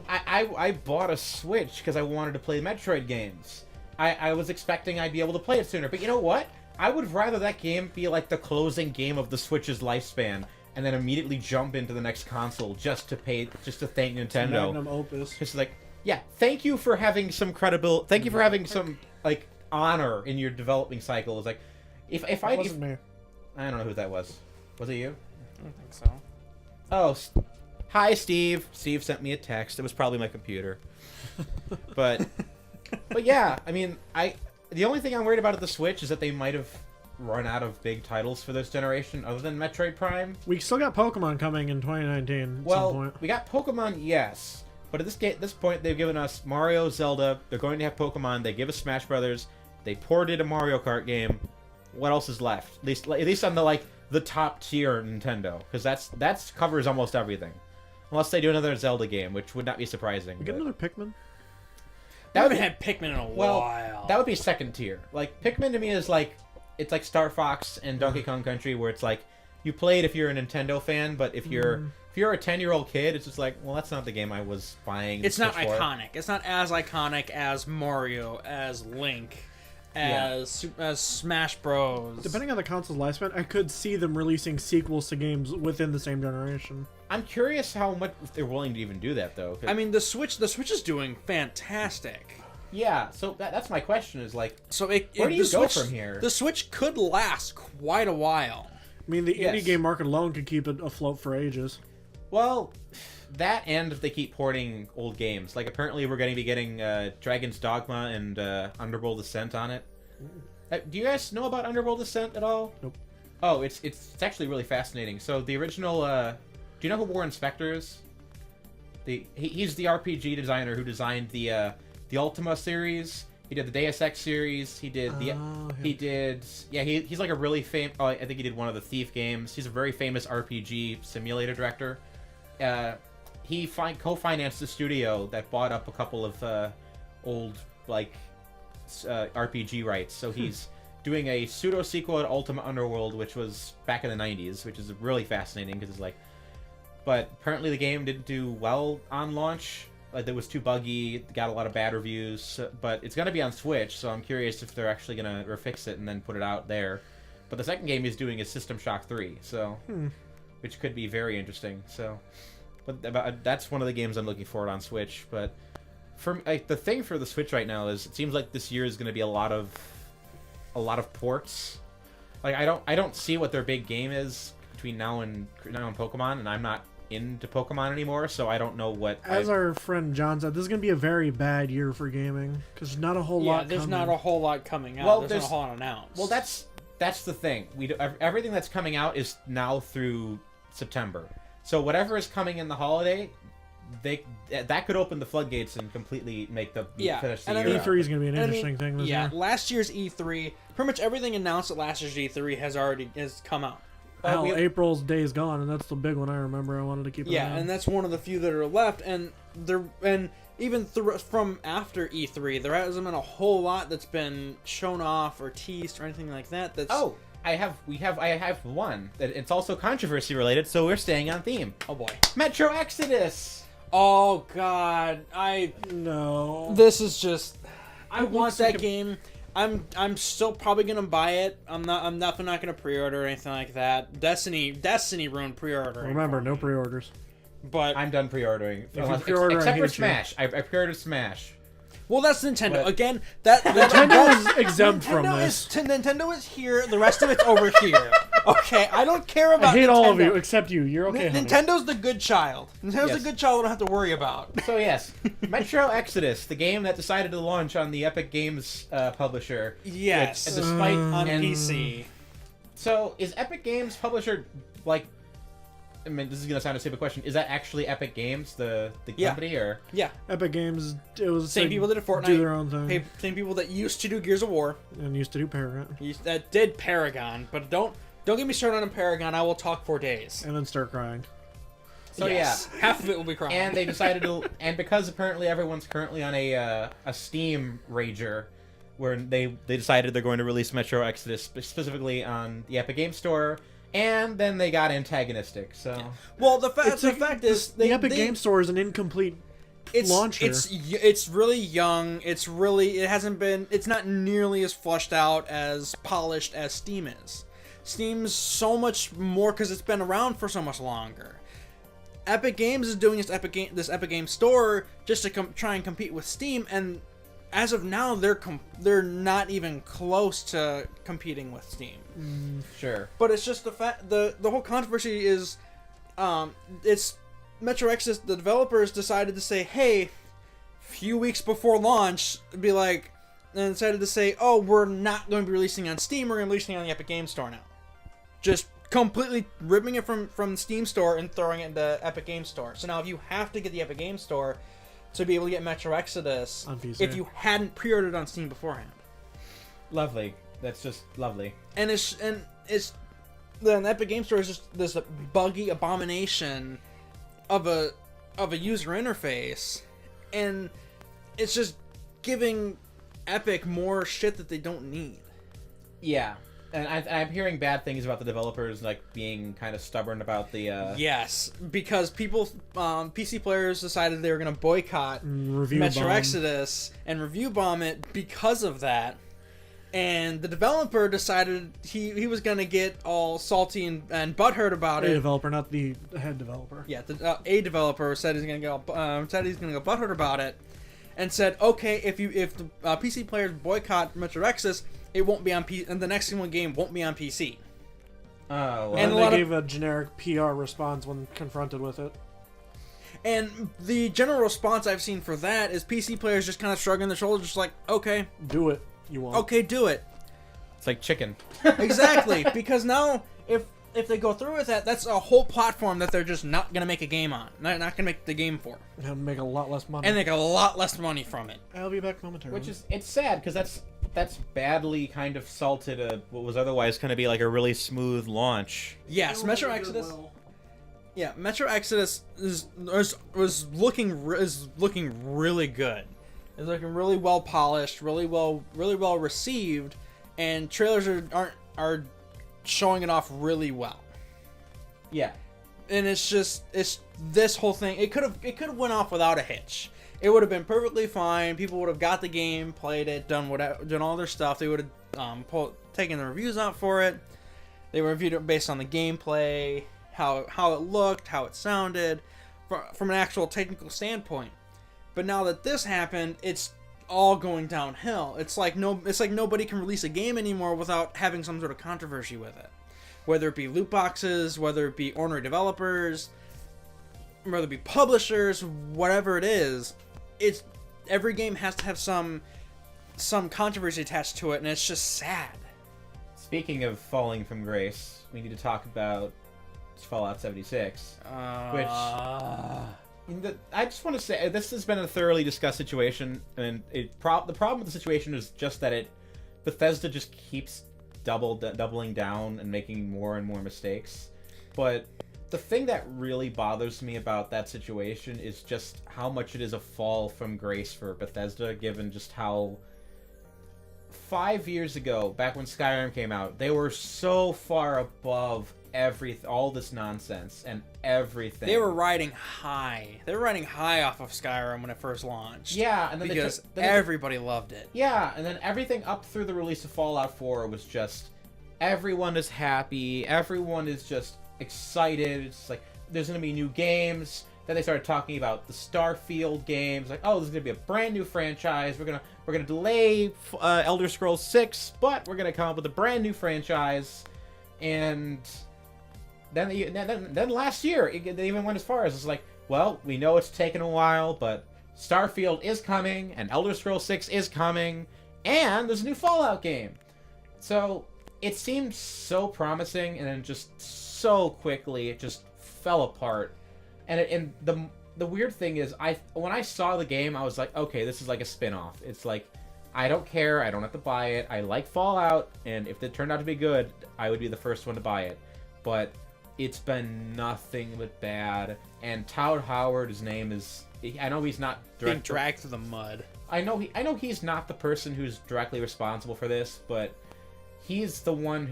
I bought a Switch because I wanted to play Metroid games. I was expecting I'd be able to play it sooner, but you know what? I would rather that game be like the closing game of the Switch's lifespan, and then immediately jump into the next console just to thank Nintendo. Magnum opus. Just like, yeah, thank you for having some thank you for having some like honor in your developing cycle. It's like, if That wasn't me. I don't know who that was. Was it you? I don't think so. Oh, hi, Steve. Steve sent me a text. It was probably my computer. But yeah, I mean, the only thing I'm worried about at the Switch is that they might have run out of big titles for this generation other than Metroid Prime. We still got Pokemon coming in 2019 at some Well, point. we got Pokemon, yes. But at this point, they've given us Mario, Zelda. They're going to have Pokemon. They give us Smash Brothers. They ported a Mario Kart game. What else is left? At least on the top tier Nintendo, because that's covers almost everything, unless they do another Zelda game, which would not be surprising. We get another Pikmin. We haven't had Pikmin in a while. That would be second tier. Like Pikmin to me is it's like Star Fox and Donkey Kong Country, where it's like you play it if you're a Nintendo fan, but if you're a 10-year-old kid, it's just like, well, that's not the game I was buying. It's not iconic. It's not as iconic as Mario, as Link, as Smash Bros. Depending on the console's lifespan, I could see them releasing sequels to games within the same generation. I'm curious how much if they're willing to even do that, though. I mean, the Switch is doing fantastic. Yeah, so that's my question is like, so where do you go from here? The Switch could last quite a while. I mean, the indie game market alone could keep it afloat for ages. Well, that and if they keep porting old games. Like, apparently we're going to be getting Dragon's Dogma and Underworld Ascent on it. Do you guys know about Underworld Ascent at all? Nope. Oh, it's actually really fascinating. So the original... do you know who Warren Spector is? He's the RPG designer who designed the Ultima series. He did the Deus Ex series. He did he's like a really famous. Oh, I think he did one of the Thief games. He's a very famous RPG simulator director. He co-financed the studio that bought up a couple of old RPG rights. So he's doing a pseudo sequel to Ultima Underworld, which was back in the 90s, which is really fascinating because it's like. But apparently the game didn't do well on launch. It was too buggy, got a lot of bad reviews, but it's going to be on Switch, so I'm curious if they're actually going to fix it and then put it out there. But the second game he's doing is System Shock 3, so which could be very interesting. So, but that's one of the games I'm looking forward on Switch. But for the thing for the Switch right now is it seems like this year is going to be a lot of ports. Like I don't see what their big game is between now and Pokemon, and I'm not into Pokemon anymore, so I don't know what. As our friend John said, this is going to be a very bad year for gaming because there's not a whole lot. There's not a whole lot coming out. Well, there's not a whole lot announced. Well, that's the thing. Everything that's coming out is now through September. So whatever is coming in the holiday, that could open the floodgates and completely make the finish the year. E3 is going to be an interesting thing this year. Last year's E3, pretty much everything announced at last year's E3 has come out. April's Days Gone, and that's the big one I remember. I wanted to keep. And that's one of the few that are left, and even from after E3, there hasn't been a whole lot that's been shown off or teased or anything like that. I have one that it's also controversy related, so we're staying on theme. Oh boy, Metro Exodus. Oh god, no. This is just. I want that game. I'm still probably gonna buy it. I'm definitely not gonna pre-order or anything like that. Destiny ruined pre-ordering. Remember, no pre-orders. But I'm done pre-ordering. Pre-order, except for Smash. I pre-ordered Smash. Well, that's Nintendo. But Again, Nintendo is exempt from this. Nintendo is here. The rest of it's over here. Okay, I don't care about. I hate Nintendo. all of you except you. You're okay. Nintendo's the good child. Nintendo the good child. I don't have to worry about. So yes, Metro Exodus, the game that decided to launch on the Epic Games publisher. Yes, despite on PC. So is Epic Games publisher like? I mean, this is gonna sound a stupid question. Is that actually Epic Games, the company, or? Yeah, Epic Games. It was same people that did Fortnite. Do their own thing. Same people that used to do Gears of War and used to do Paragon. That did Paragon, but don't get me started on Paragon. I will talk for days and then start crying. So yes, half of it will be crying. And they decided to, and because apparently everyone's currently on a Steam rager, where they decided they're going to release Metro Exodus specifically on the Epic Games Store. And then they got antagonistic. So, well, the fact is, the Epic Games Store is an incomplete launcher. It's really young. It's not nearly as fleshed out, as polished as Steam is. Steam's so much more because it's been around for so much longer. Epic Games is doing this Epic Games Store just to try and compete with Steam, and as of now, they're not even close to competing with Steam. Sure. But it's just the fact the whole controversy is, it's Metro Exodus. The developers decided to say, hey, few weeks before launch, be like, and decided to say, oh, we're not going to be releasing on Steam, we're going to be releasing on the Epic Games Store now. Just completely ripping it from the Steam Store and throwing it into Epic Games Store. So now if you have to get the Epic Games Store to be able to get Metro Exodus, On PC. if you hadn't pre-ordered on Steam beforehand. Lovely. That's just lovely. And the Epic Games Store is just this buggy abomination of a user interface, and it's just giving Epic more shit that they don't need. Yeah. And I'm hearing bad things about the developers, like, being kind of stubborn about the... Yes, because people, PC players decided they were going to boycott Review Metro bomb. Exodus and review bomb it because of that. And the developer decided he was going to get all salty and butthurt about A it. developer, not the head developer. Yeah, a developer said he's going to go butthurt about it, and said, okay, if the PC players boycott Metro Exodus, it won't be on PC, and the next single game won't be on PC. Oh, well. And a they lot of- gave a generic PR response when confronted with it. And the general response I've seen for that is PC players just kind of shrugging their shoulders, just like, okay, Do it. You won't. okay, do it. It's like chicken. Exactly, because now if they go through with that, that's a whole platform that they're just not gonna make a game on, not gonna make the game for, And make a lot less money. and make a lot less money from it. I'll be back momentarily. Which is, it's sad, because that's badly kind of salted what was otherwise going to be like a really smooth launch. Yes, Metro Exodus. Yeah, Metro Exodus is looking really good. It's looking really well polished, really well received, and trailers are showing it off really well. Yeah. And it's this whole thing. It could have went off without a hitch. It would have been perfectly fine. People would have got the game, played it, done all their stuff. They would have taken the reviews out for it. They reviewed it based on the gameplay, how it looked, how it sounded, from an actual technical standpoint. But now that this happened, it's all going downhill. It's like nobody can release a game anymore without having some sort of controversy with it. Whether it be loot boxes, whether it be ornery developers, whether it be publishers, whatever it is, every game has to have some controversy attached to it, and it's just sad. Speaking of falling from grace, we need to talk about Fallout 76, which I just want to say this has been a thoroughly discussed situation, and the problem with the situation is just that Bethesda just keeps doubling down and making more and more mistakes. But the thing that really bothers me about that situation is just how much it is a fall from grace for Bethesda, given just how 5 years ago, back when Skyrim came out, they were so far above all this nonsense and everything. They were riding high. They were riding high off of Skyrim when it first launched. Yeah, and then because everybody loved it. Yeah, and then everything up through the release of Fallout 4 was just everyone is happy, everyone is just excited. It's like there's gonna be new games. Then they started talking about the Starfield games, like, oh, this is gonna be a brand new franchise. We're gonna delay Elder Scrolls 6, but we're gonna come up with a brand new franchise. And then last year, they even went as far as it's like, well, we know it's taken a while, but Starfield is coming, and Elder Scrolls 6 is coming, and there's a new Fallout game. So it seemed so promising, and then just so quickly it just fell apart. And the weird thing is, when I saw the game, I was like, okay, this is like a spin-off. It's like, I don't care, I don't have to buy it. I like Fallout, and if it turned out to be good, I would be the first one to buy it. But it's been nothing but bad. And Todd Howard, his name is, I know he's not being dragged through the mud. I know he's not the person who's directly responsible for this, but he's the one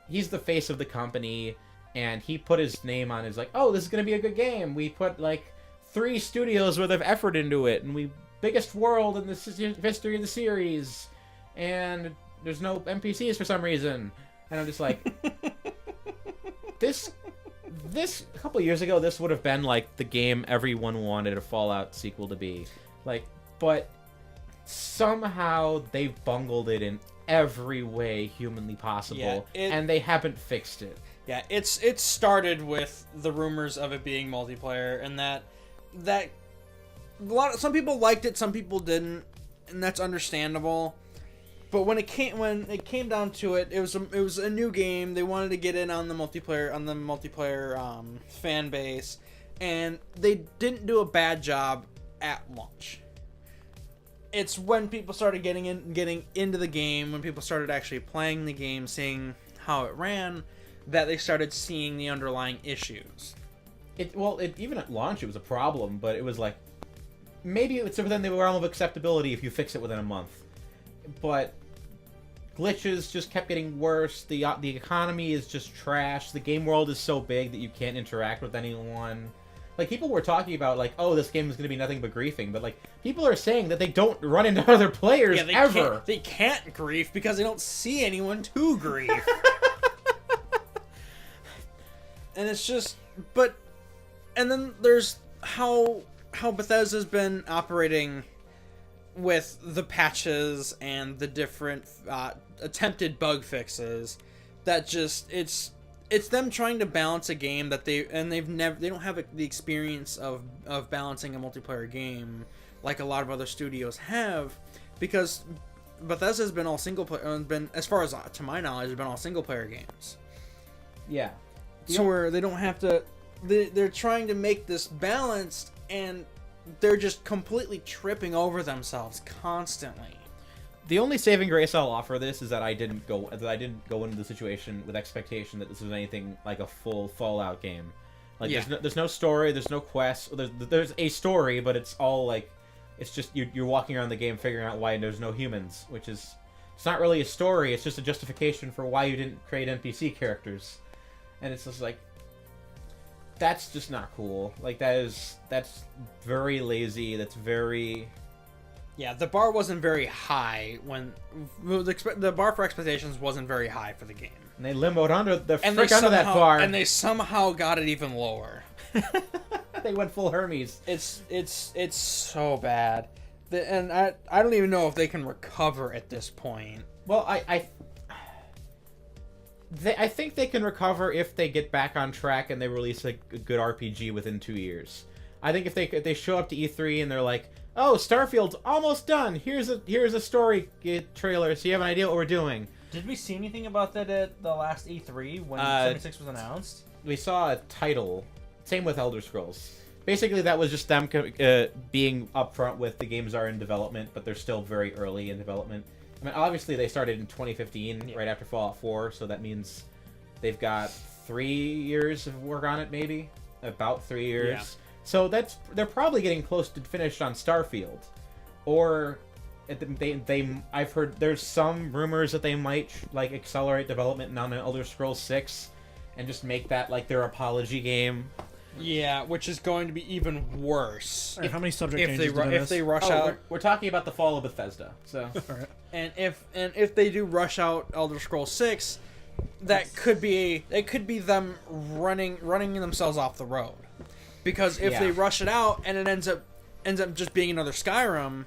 he's the face of the company, and he put his name on it. It's like, oh, this is gonna be a good game. We put like 3 studios worth of effort into it, and biggest world in the history of the series, and there's no NPCs for some reason. And I'm just like, this a couple years ago, this would have been like the game everyone wanted a Fallout sequel to be. Like, but somehow they've bungled it in every way humanly possible, and they haven't fixed it. Yeah, it started with the rumors of it being multiplayer, and that some people liked it, some people didn't. and that's understandable. But when it came down to it, it was a new game. They wanted to get in on the multiplayer fan base, and they didn't do a bad job at launch. It's when people started getting into the game, when people started actually playing the game, seeing how it ran, that they started seeing the underlying issues. Even at launch, it was a problem, but it was like maybe it's within the realm of acceptability if you fix it within a month. But glitches just kept getting worse. The economy is just trash. The game world is so big that you can't interact with anyone. Like, people were talking about, like, oh, this game is going to be nothing but griefing. But, like, people are saying that they don't run into other players ever. They can't grief because they don't see anyone to grief. And it's just... But... And then there's how Bethesda's been operating with the patches and the different attempted bug fixes. That just... It's them trying to balance a game that they don't have the experience of balancing a multiplayer game like a lot of other studios have, because Bethesda's been all single player, as far as to my knowledge, has been all single player games. Yeah. So where they don't have to, they're trying to make this balanced, and they're just completely tripping over themselves constantly. The only saving grace I'll offer this is that I didn't go into the situation with expectation that this was anything like a full Fallout game. Like, there's no story, there's no quests. There's a story, but it's all like, it's just you're walking around the game figuring out why there's no humans, which is, it's not really a story. It's just a justification for why you didn't create NPC characters, and it's just like, that's just not cool. Like, that's very lazy. That's very... Yeah, the bar wasn't very high when... The bar for expectations wasn't very high for the game. And they limboed under that bar. And they somehow got it even lower. They went full Hermes. It's so bad. And I don't even know if they can recover at this point. Well, I think they can recover if they get back on track and they release a good RPG within 2 years. I think if they show up to E3 and they're like, oh, Starfield's almost done. Here's a story trailer, so you have an idea what we're doing. Did we see anything about that at the last E3 when 76 was announced? We saw a title. Same with Elder Scrolls. Basically, that was just them being upfront with the games are in development, but they're still very early in development. I mean, obviously, they started in 2015, right after Fallout 4, so that means they've got 3 years of work on it, maybe? About 3 years. Yeah. So they're probably getting close to finish on Starfield, or I've heard there's some rumors that they might like accelerate development on Elder Scrolls 6, and just make that like their apology game. Yeah, which is going to be even worse. Right, how many subject changes if they rush out. We're talking about the fall of Bethesda, so. Right. And if they do rush out Elder Scrolls 6, that could be them running themselves off the road. Because if they rush it out and it ends up just being another Skyrim,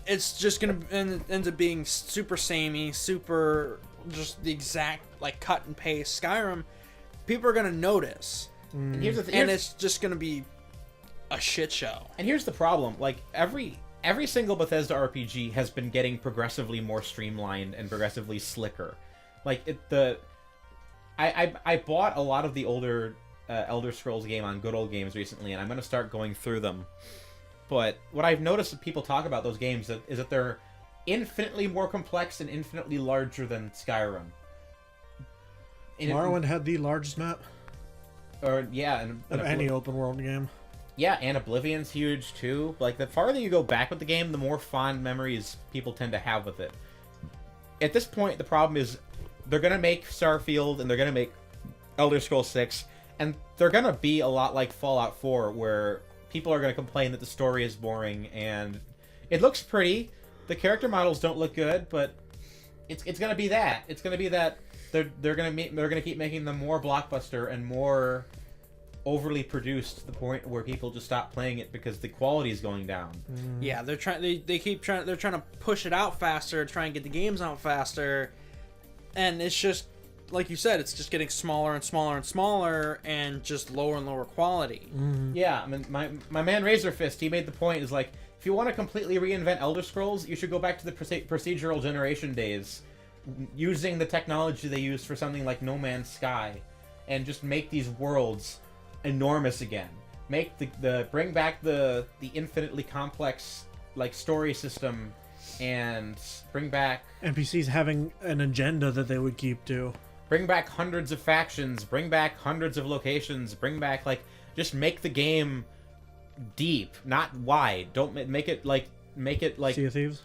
it's just ends up being super samey, super just the exact like cut and paste Skyrim. People are gonna notice, and it's just gonna be a shit show. And here's the problem: like every single Bethesda RPG has been getting progressively more streamlined and progressively slicker. Like I bought a lot of the older Elder Scrolls game on Good Old Games recently, and I'm going to start going through them. But what I've noticed that people talk about those games is that they're infinitely more complex and infinitely larger than Skyrim. Morrowind had the largest map of any open world game. Yeah, and Oblivion's huge too. Like, the farther you go back with the game, the more fond memories people tend to have with it. At this point, the problem is they're going to make Starfield and they're going to make Elder Scrolls 6, and they're going to be a lot like Fallout 4, where people are going to complain that the story is boring, and it looks pretty. The character models don't look good, but it's going to be that. It's going to be that they're going to keep making them more blockbuster and more overly produced to the point where people just stop playing it because the quality is going down. Yeah, they're trying to push it out faster, try and get the games out faster, and it's just like you said, it's just getting smaller and smaller and smaller, and just lower and lower quality. Yeah, I mean, my man Razorfist, he made the point, is like, if you want to completely reinvent Elder Scrolls, you should go back to the procedural generation days, using the technology they used for something like No Man's Sky, and just make these worlds enormous again. Make bring back the infinitely complex like story system, and bring back NPCs having an agenda that they would keep to. Bring back hundreds of factions, bring back hundreds of locations, bring back, like, just make the game deep, not wide. Don't make it like Sea of Thieves?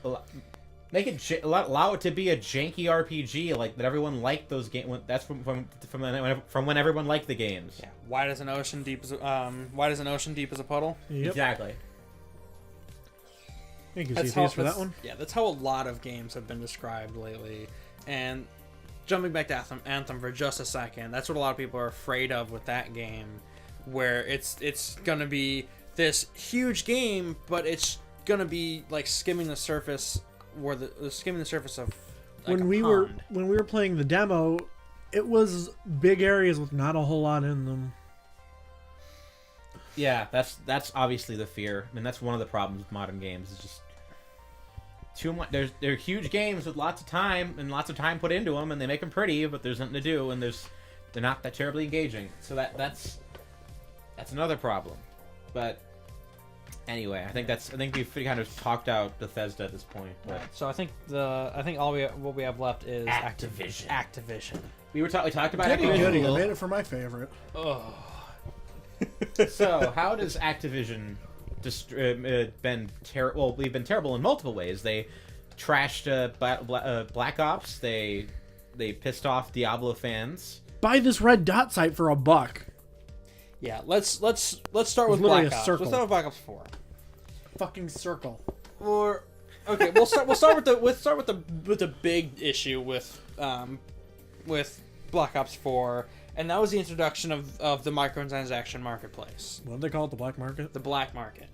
Make it allow it to be a janky RPG, like that everyone liked those games. That's from when everyone liked the games. Yeah. Wide as an ocean, deep as a puddle. Yep. Exactly. Thank you, Sea of Thieves, for that one. Yeah, that's how a lot of games have been described lately. And jumping back to Anthem for just a second, that's what a lot of people are afraid of with that game, where it's gonna be this huge game, but it's gonna be like skimming the surface, of like when we were playing the demo, it was big areas with not a whole lot in them. Yeah, that's obviously the fear. I mean, that's one of the problems with modern games. It's just too much. They're huge games with lots of time put into them, and they make them pretty, but there's nothing to do, and they're not that terribly engaging. So that's another problem. But anyway, I think we've kind of talked out Bethesda at this point. But Right, so I think what we have left is Activision. Activision. we talked about Goody, Activision. I made it for my favorite. Oh. So how does Activision been terrible? Well, we've been terrible in multiple ways. They trashed Black Ops. They pissed off Diablo fans. Buy this red dot site for $1. Yeah, let's start with literally Black a Ops. circle. Let's start with Black Ops 4. Fucking circle. Or okay, we'll start with the big issue with Black Ops 4, and that was the introduction of the microtransaction marketplace, What do they call it? The black market? the black market,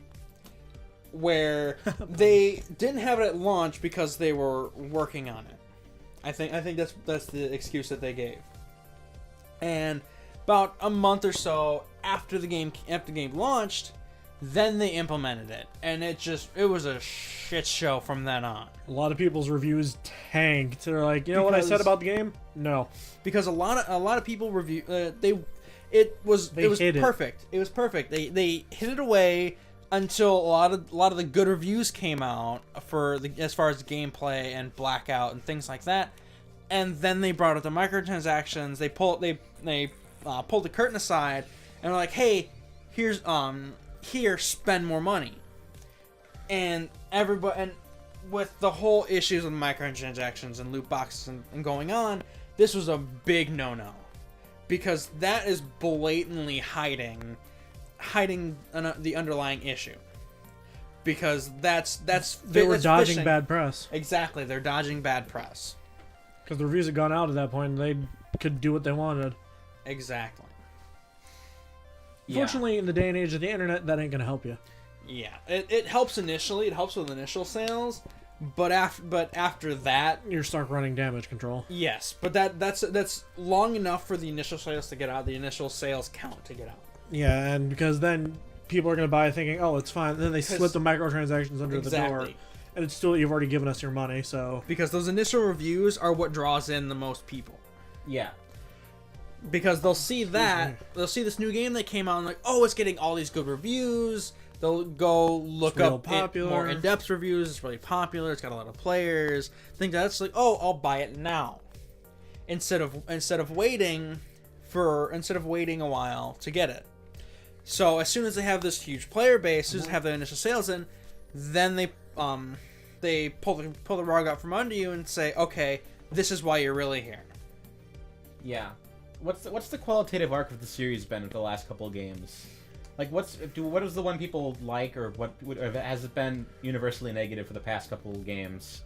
where they didn't have it at launch because they were working on it. I think that's the excuse that they gave. And about a month or so after the game launched, then they implemented it, and it was a shit show from then on. A lot of people's reviews tanked. They're like, you know what I said about the game? No. Because a lot of people review it was perfect. It was perfect. They hid it away until a lot of the good reviews came out as far as the gameplay and Blackout and things like that. And then they brought up the microtransactions. They pulled the curtain aside and were like, "Hey, here, spend more money." And with the whole issues with microtransactions and loot boxes and going on, this was a big no-no, because that is blatantly hiding the underlying issue. Because They were dodging fishing. bad press. Exactly, they're dodging bad press. Because the reviews had gone out at that point, and they could do what they wanted. Exactly. Fortunately, in the day and age of the internet, that ain't gonna help you. Yeah, it helps initially. It helps with initial sales, but after that, You're stuck running damage control. yes. But that's long enough for the initial sales to get out. The initial sales count to get out. Yeah, and because then people are gonna buy thinking, oh, it's fine. And then they slip the microtransactions under the door, and it's still, you've already given us your money. So Because those initial reviews are what draws in the most people. Yeah. Because they'll see they'll see this new game that came out and like, oh, it's getting all these good reviews. They'll go look up more in-depth reviews. It's really popular. It's got a lot of players. Think that's like, oh, I'll buy it now, instead of waiting a while to get it. So as soon as they have this huge player base, as soon as they have their initial sales in, then they pull the rug out from under you and say, okay, this is why you're really here. Yeah. What's the qualitative arc of the series been with the last couple of games? Like, what is the one people like, or has it been universally negative for the past couple of games?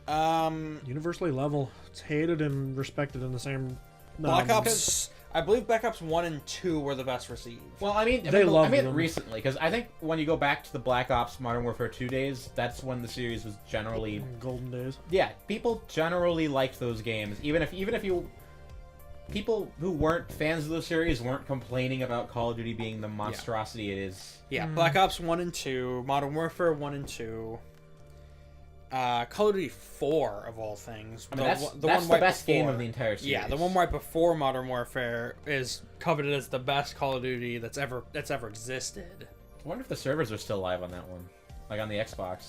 universally level. It's hated and respected in the same. Black Ops. I believe Black Ops 1 and 2 were the best received. Well, I mean them. recently, because I think when you go back to the Black Ops Modern Warfare 2 days, that's when the series was generally golden days. Yeah, people generally liked those games, even if you people who weren't fans of the series weren't complaining about Call of Duty being the monstrosity it is. Yeah, Black Ops 1 and 2, Modern Warfare 1 and 2, Call of Duty 4 of all things. I mean, that's the best game of the entire series. Yeah, the one right before Modern Warfare is coveted as the best Call of Duty that's ever existed. I wonder if the servers are still live on that one, like on the Xbox.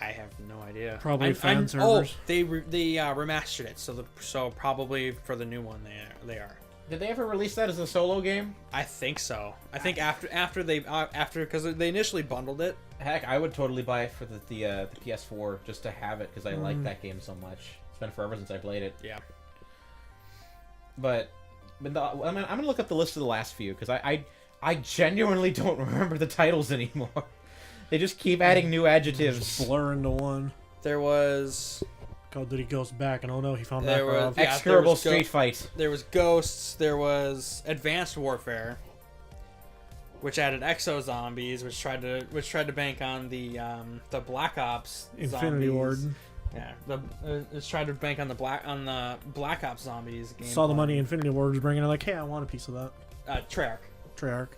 I have no idea. Probably fan servers. Oh, they remastered it, so probably for the new one they are. Did they ever release that as a solo game? I think so. I think after because they initially bundled it. Heck, I would totally buy it for the PS4 just to have it because I like that game so much. It's been forever since I played it. Yeah. But I'm gonna look up the list of the last few because I genuinely don't remember the titles anymore. They just keep adding new adjectives. Just blur into one. There was Call of Duty Ghost back, and oh no, he found There Makarov. was- yeah, Execrable Street Fight. There was Ghosts. There was Advanced Warfare, which added exo zombies, which tried to bank on the Black Ops Infinity zombies. Ward. Yeah, it's tried to bank on the Black Ops zombies. Game Saw the money Infinity Ward was bringing. I'm like, hey, I want a piece of that. Treyarch. Treyarch.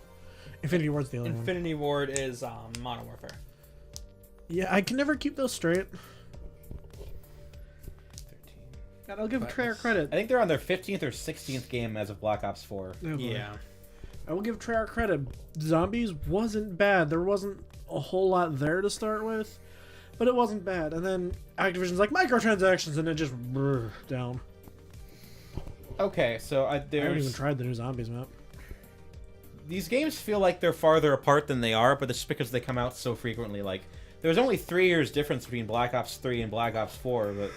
Infinity Ward's the other one. Infinity Ward is Modern Warfare. Yeah, I can never keep those straight. 13. God, I'll give Treyarch credit. I think they're on their 15th or 16th game as of Black Ops 4. Yeah. I will give Treyarch credit. Zombies wasn't bad. There wasn't a whole lot there to start with, but it wasn't bad. And then Activision's like microtransactions, and it just down. Okay, so I haven't even tried the new Zombies map. These games feel like they're farther apart than they are, but it's just because they come out so frequently. Like, there's only 3 years difference between Black Ops 3 and Black Ops 4, but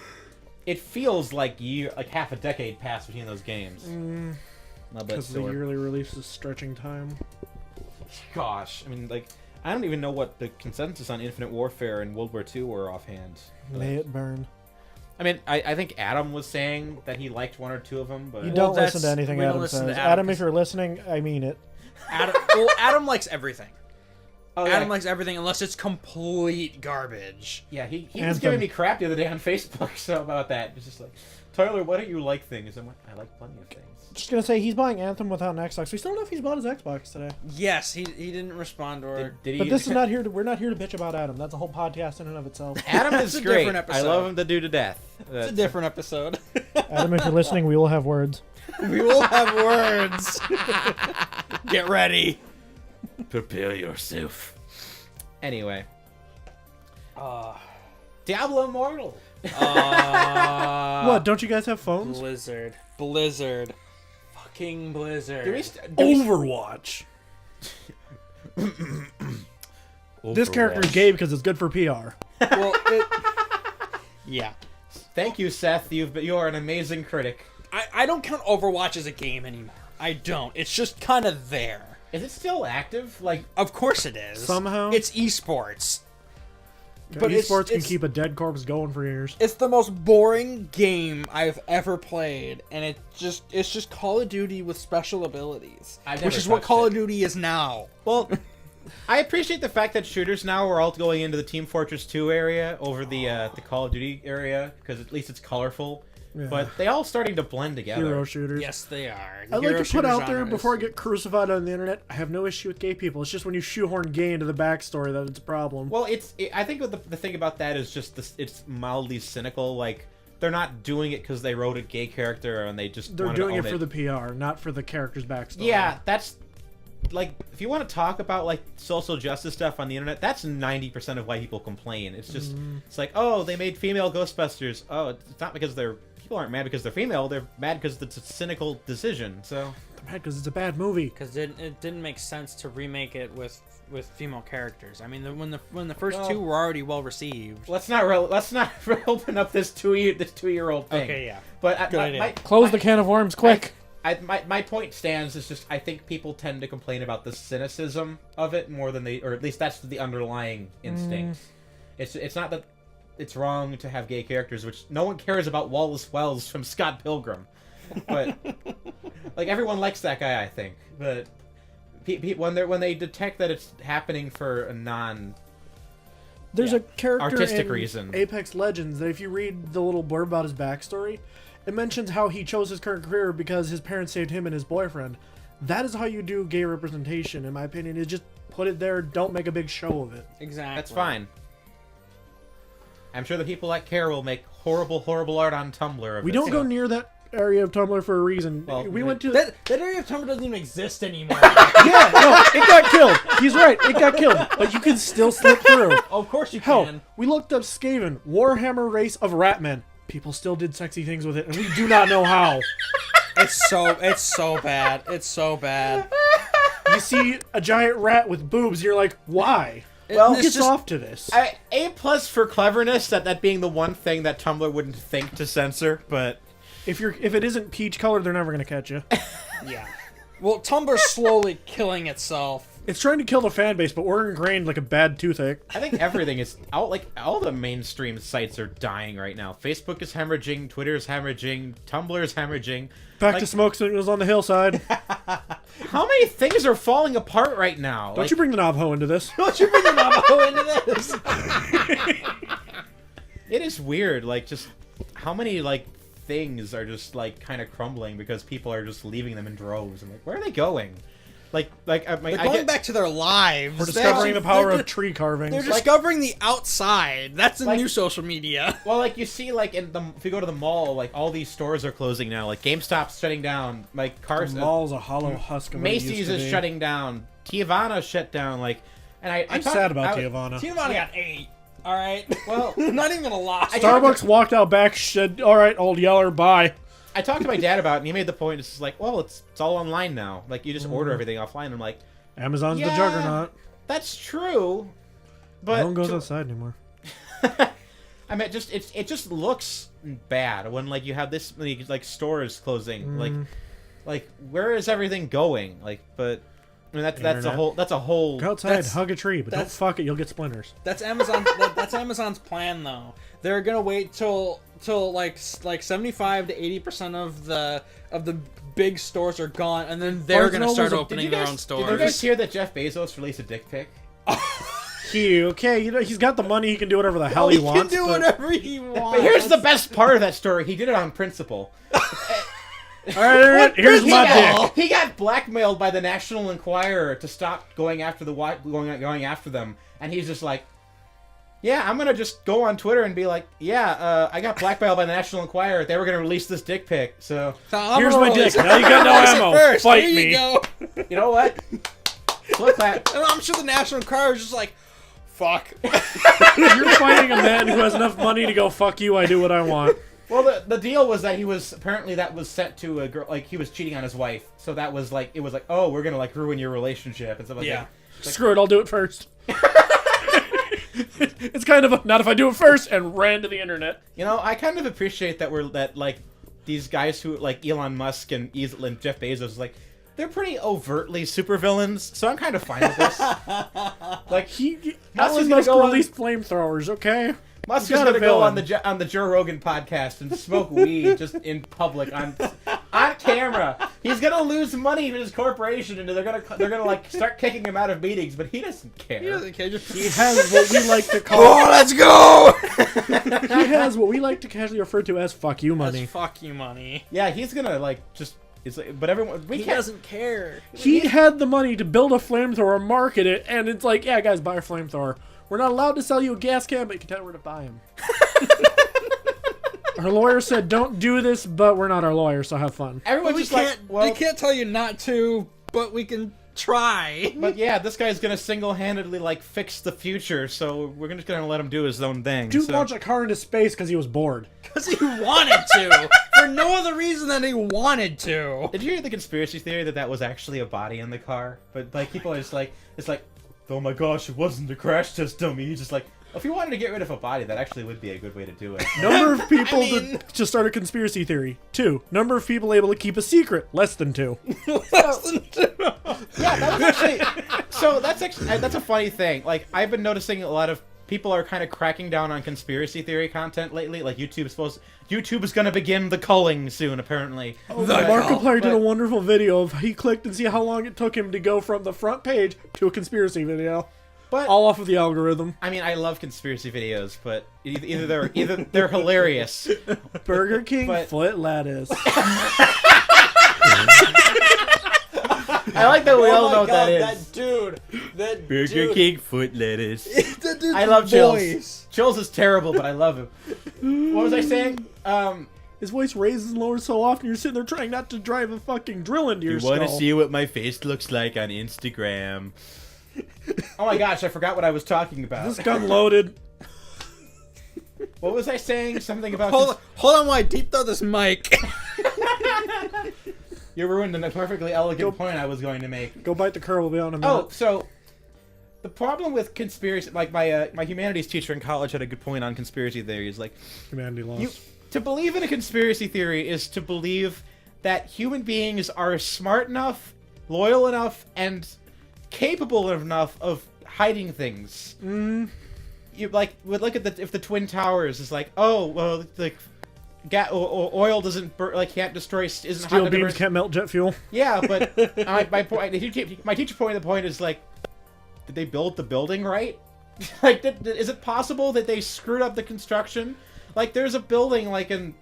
it feels like half a decade passed between those games. Because the yearly release is stretching time. Gosh, I mean, like, I don't even know what the consensus on Infinite Warfare and World War II were offhand. May it burn. I mean, I think Adam was saying that he liked 1 or 2 of them, but You don't listen to that's- anything we don't Adam listen says. to Adam Adam, if 'cause- you're listening, I mean it. Adam likes everything. oh, Adam likes everything unless it's complete garbage. yeah, he was Anthem. giving me crap the other day on Facebook so about that. It's just like, Tyler, why don't you like things? I'm like, I like plenty of things. Just gonna say he's buying Anthem without an Xbox. We still don't know if he's bought his Xbox today. Yes, he didn't respond or. Did he? But this is not here. We're not here to bitch about Adam. That's a whole podcast in and of itself. Adam is It's a great. different I episode. love him to do to death. It's a different episode. Adam, if you're listening, we will have words. We will have words. Get ready. Prepare yourself. Anyway, Uh, Diablo Immortal. What? Don't you guys have phones? Blizzard. Fucking Blizzard. Overwatch. This character is gay because it's good for PR. Well, yeah. Thank you, Seth. You are an amazing critic. I don't count Overwatch as a game anymore. I don't. It's just kind of there. Is it still active? Like, Of course it is. Somehow. It's esports. But esports can it's- keep a dead corpse going for years. It's the most boring game I've ever played, and it's just Call of Duty with special abilities, I've which never is what touched Call it. of Duty is now. well, I appreciate the fact that shooters now are all going into the Team Fortress 2 area over the Call of Duty area because at least it's colorful. Yeah. But they all starting to blend together. Hero shooters. Yes, they are. I'd like Hero to put shooter out there genre before I is- get crucified on the internet, I have no issue with gay people. It's just when you shoehorn gay into the backstory that it's a problem. Well, I think the thing about that is just it's mildly cynical. Like, they're not doing it because they wrote a gay character and they just They're wanted doing to it own for the PR, not for the character's backstory. Yeah, that's like, if you want to talk about like social justice stuff on the internet, that's 90% of why people complain. It's just it's like, oh, they made female Ghostbusters. Oh, it's not because people aren't mad because they're female. They're mad because it's a cynical decision. So They're mad because it's a bad movie. Because it didn't make sense to remake it with female characters. I mean, when the first Well, two were already well received. let's not open up this 2-year-old thing. Okay, yeah. But Good idea. Close the can of worms, quick. My point stands is just I think people tend to complain about the cynicism of it more than or at least that's the underlying instinct. It's not that it's wrong to have gay characters, which no one cares about Wallace Wells from Scott Pilgrim, but like everyone likes that guy, I think. But when they detect that it's happening for a There's a character Artistic in reason. Apex Legends that if you read the little blurb about his backstory, it mentions how he chose his current career because his parents saved him and his boyfriend. That is how you do gay representation, in my opinion, is just put it there, don't make a big show of it. Exactly. That's fine. I'm sure the people that care will make horrible, horrible art on Tumblr. We don't go near that area of Tumblr for a reason. Well, we went to... That area of Tumblr doesn't even exist anymore. Yeah, no, it got killed. He's right, it got killed. But you can still slip through. Of course you Hell, can. we looked up Skaven, Warhammer race of Ratmen. People still did sexy things with it, and we do not know how. It's so bad. It's so bad. You see a giant rat with boobs, you're like, why? Well, Who gets off to this? A+ for cleverness, that being the one thing that Tumblr wouldn't think to censor, but... If it isn't peach color, they're never gonna catch you. Yeah. Well, Tumblr's slowly killing itself. It's trying to kill the fan base, but we're ingrained like a bad toothache. I think everything is out. Like all the mainstream sites are dying right now. Facebook is hemorrhaging, Twitter is hemorrhaging, Tumblr is hemorrhaging. Back Like, to smoke signals on the hillside. how many things are falling apart right now? Don't you bring the Navajo into this? Don't you bring the Navajo into this? It is weird. Like just how many like things are just like kind of crumbling because people are just leaving them in droves. I'm like, where are they going? Like They're going back to their lives. We're discovering the power They're of tree carving. They're discovering the outside. That's the Like- new social media. Well, like you see, like if you go to the mall, like all these stores are closing now. Like GameStop's shutting down. Like cars, The mall's a hollow husk of what it used Macy's to is be. shutting down. Tijuana shut down. Like, and I'm sad about Tijuana. Tijuana got 8. All right. Well, Not even gonna lie. Starbucks walked out back, said, "All right, old yeller, bye." I talked to my dad about it, and he made the point. It's just like, well, it's all online now. Like you just order everything offline. I'm like, Amazon's yeah, the juggernaut. that's true, but No one goes outside anymore. I mean, it just looks bad when like you have this many like stores closing. Like where is everything going? Like, but I mean that's a whole. Go outside, That's- hug a tree, but don't that's- fuck it. You'll get splinters. That's Amazon. That's Amazon's plan, though. They're gonna wait till like 75 to 80% of the big stores are gone, and then they're Barnes gonna and start Noble's opening their own Did you stores. guys hear that Jeff Bezos released a dick pic? Okay, you know he's got the money. He can do whatever the hell he wants. can do but- whatever he wants. But here's the best part of that story. He did it on principle. All right, here's He my got, dick. he got blackmailed by the National Enquirer to stop going after going after them, and he's just like, "Yeah, I'm gonna just go on Twitter and be like, yeah, I got blackmailed by the National Enquirer. They were gonna release this dick pic, so Here's my dick. Now you got no ammo. First. Fight Here me. you go. you know what? Flip that." And I'm sure the National Enquirer is just like, fuck. You're fighting a man who has enough money to go, fuck you, I do what I want. Well, the deal was that he was apparently that was set to a girl, like he was cheating on his wife, so that was like it was like, oh, we're gonna like ruin your relationship and stuff like Yeah. that. Screw it, I'll do it first. It's kind of a, not if I do it first, and ran to the internet. You know, I kind of appreciate that like these guys who like Elon Musk and Jeff Bezos, like they're pretty overtly supervillains, so I'm kind of fine with this. Like Musk is gonna Elon Musk go on, released flamethrowers, okay? Musk He's is got a gonna go on villain. the Joe Rogan podcast and smoke weed just in public on camera. He's gonna lose money in his corporation, and they're gonna like start kicking him out of meetings, but he doesn't care. He doesn't care. Just He has what we like to call. oh, let's go. He has what we like to casually refer to as "fuck you" money. That's fuck you money. Yeah, he's gonna like just. It's like, but everyone we He can't. doesn't care. He had the money to build a flamethrower, market it, and it's like, yeah, guys, buy a flamethrower. We're not allowed to sell you a gas can, but you can tell where to buy them. Our lawyer said, don't do this, but we're not our lawyer, so have fun. Everyone's We just like, can't. well, We can't tell you not to, but we can try. but yeah, this guy's gonna single-handedly like fix the future, so we're just gonna let him do his own thing. Dude so. launched a car into space because he was bored. Because he wanted to. For no other reason than he wanted to. Did you hear the conspiracy theory that was actually a body in the car? But like people are just like, it's like, oh my gosh, it wasn't a crash test dummy. He's just like, if you wanted to get rid of a body, that actually would be a good way to do it. Number of people mean- to start a conspiracy theory. 2. Number of people able to keep a secret. Less than 2. Less than 2. Yeah, that was actually. So that's a funny thing. Like I've been noticing a lot of people are kind of cracking down on conspiracy theory content lately. Like YouTube is gonna begin the culling soon, apparently. Markiplier did a But- wonderful video of he clicked and see how long it took him to go from the front page to a conspiracy video. But All off of the algorithm. I mean, I love conspiracy videos, but either they're hilarious. Burger King But- foot lettuce. I like that we all know what that is. That Burger King foot lettuce. That dude's I love Chills. voice. Chills is terrible, but I love him. What was I saying? His voice raises and lowers so often you're sitting there trying not to drive a fucking drill into your skull. what my face looks like on Instagram? Oh my gosh, I forgot what I was talking about. This gun loaded. What was I saying? Something about... Hold on while I deep throw this mic. You ruined a perfectly elegant point I was going to make. Go bite the curl. We'll be on in a minute. Oh, so the problem with conspiracy, like my humanities teacher in college had a good point on conspiracy theories. Like, Humanity lost. to believe in a conspiracy theory is to believe that human beings are smart enough, loyal enough, and capable enough of hiding things. You would look at if the Twin Towers is like, oh well, like oil doesn't can't destroy, isn't Steel hot beams can't melt jet fuel. Yeah, but my point, my teacher pointed the point is like, did they build the building right? Like, is it possible that they screwed up the construction? Like, there's a building like in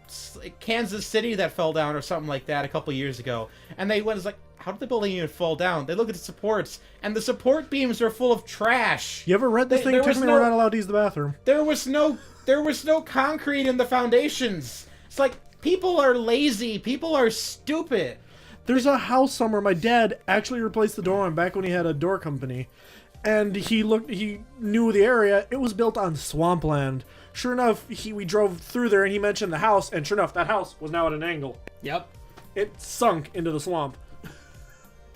Kansas City that fell down or something like that a couple years ago, and they went like, how did the building even fall down? They look at the supports, and the support beams are full of trash. You ever read this thing? Technically, we're not allowed to use the bathroom. There was no concrete in the foundations. It's like, people are lazy. People are stupid. There's a house somewhere. My dad actually replaced the door on back when he had a door company. And he knew the area. It was built on swampland. Sure enough, we drove through there and he mentioned the house. And sure enough, that house was now at an angle. Yep. It sunk into the swamp.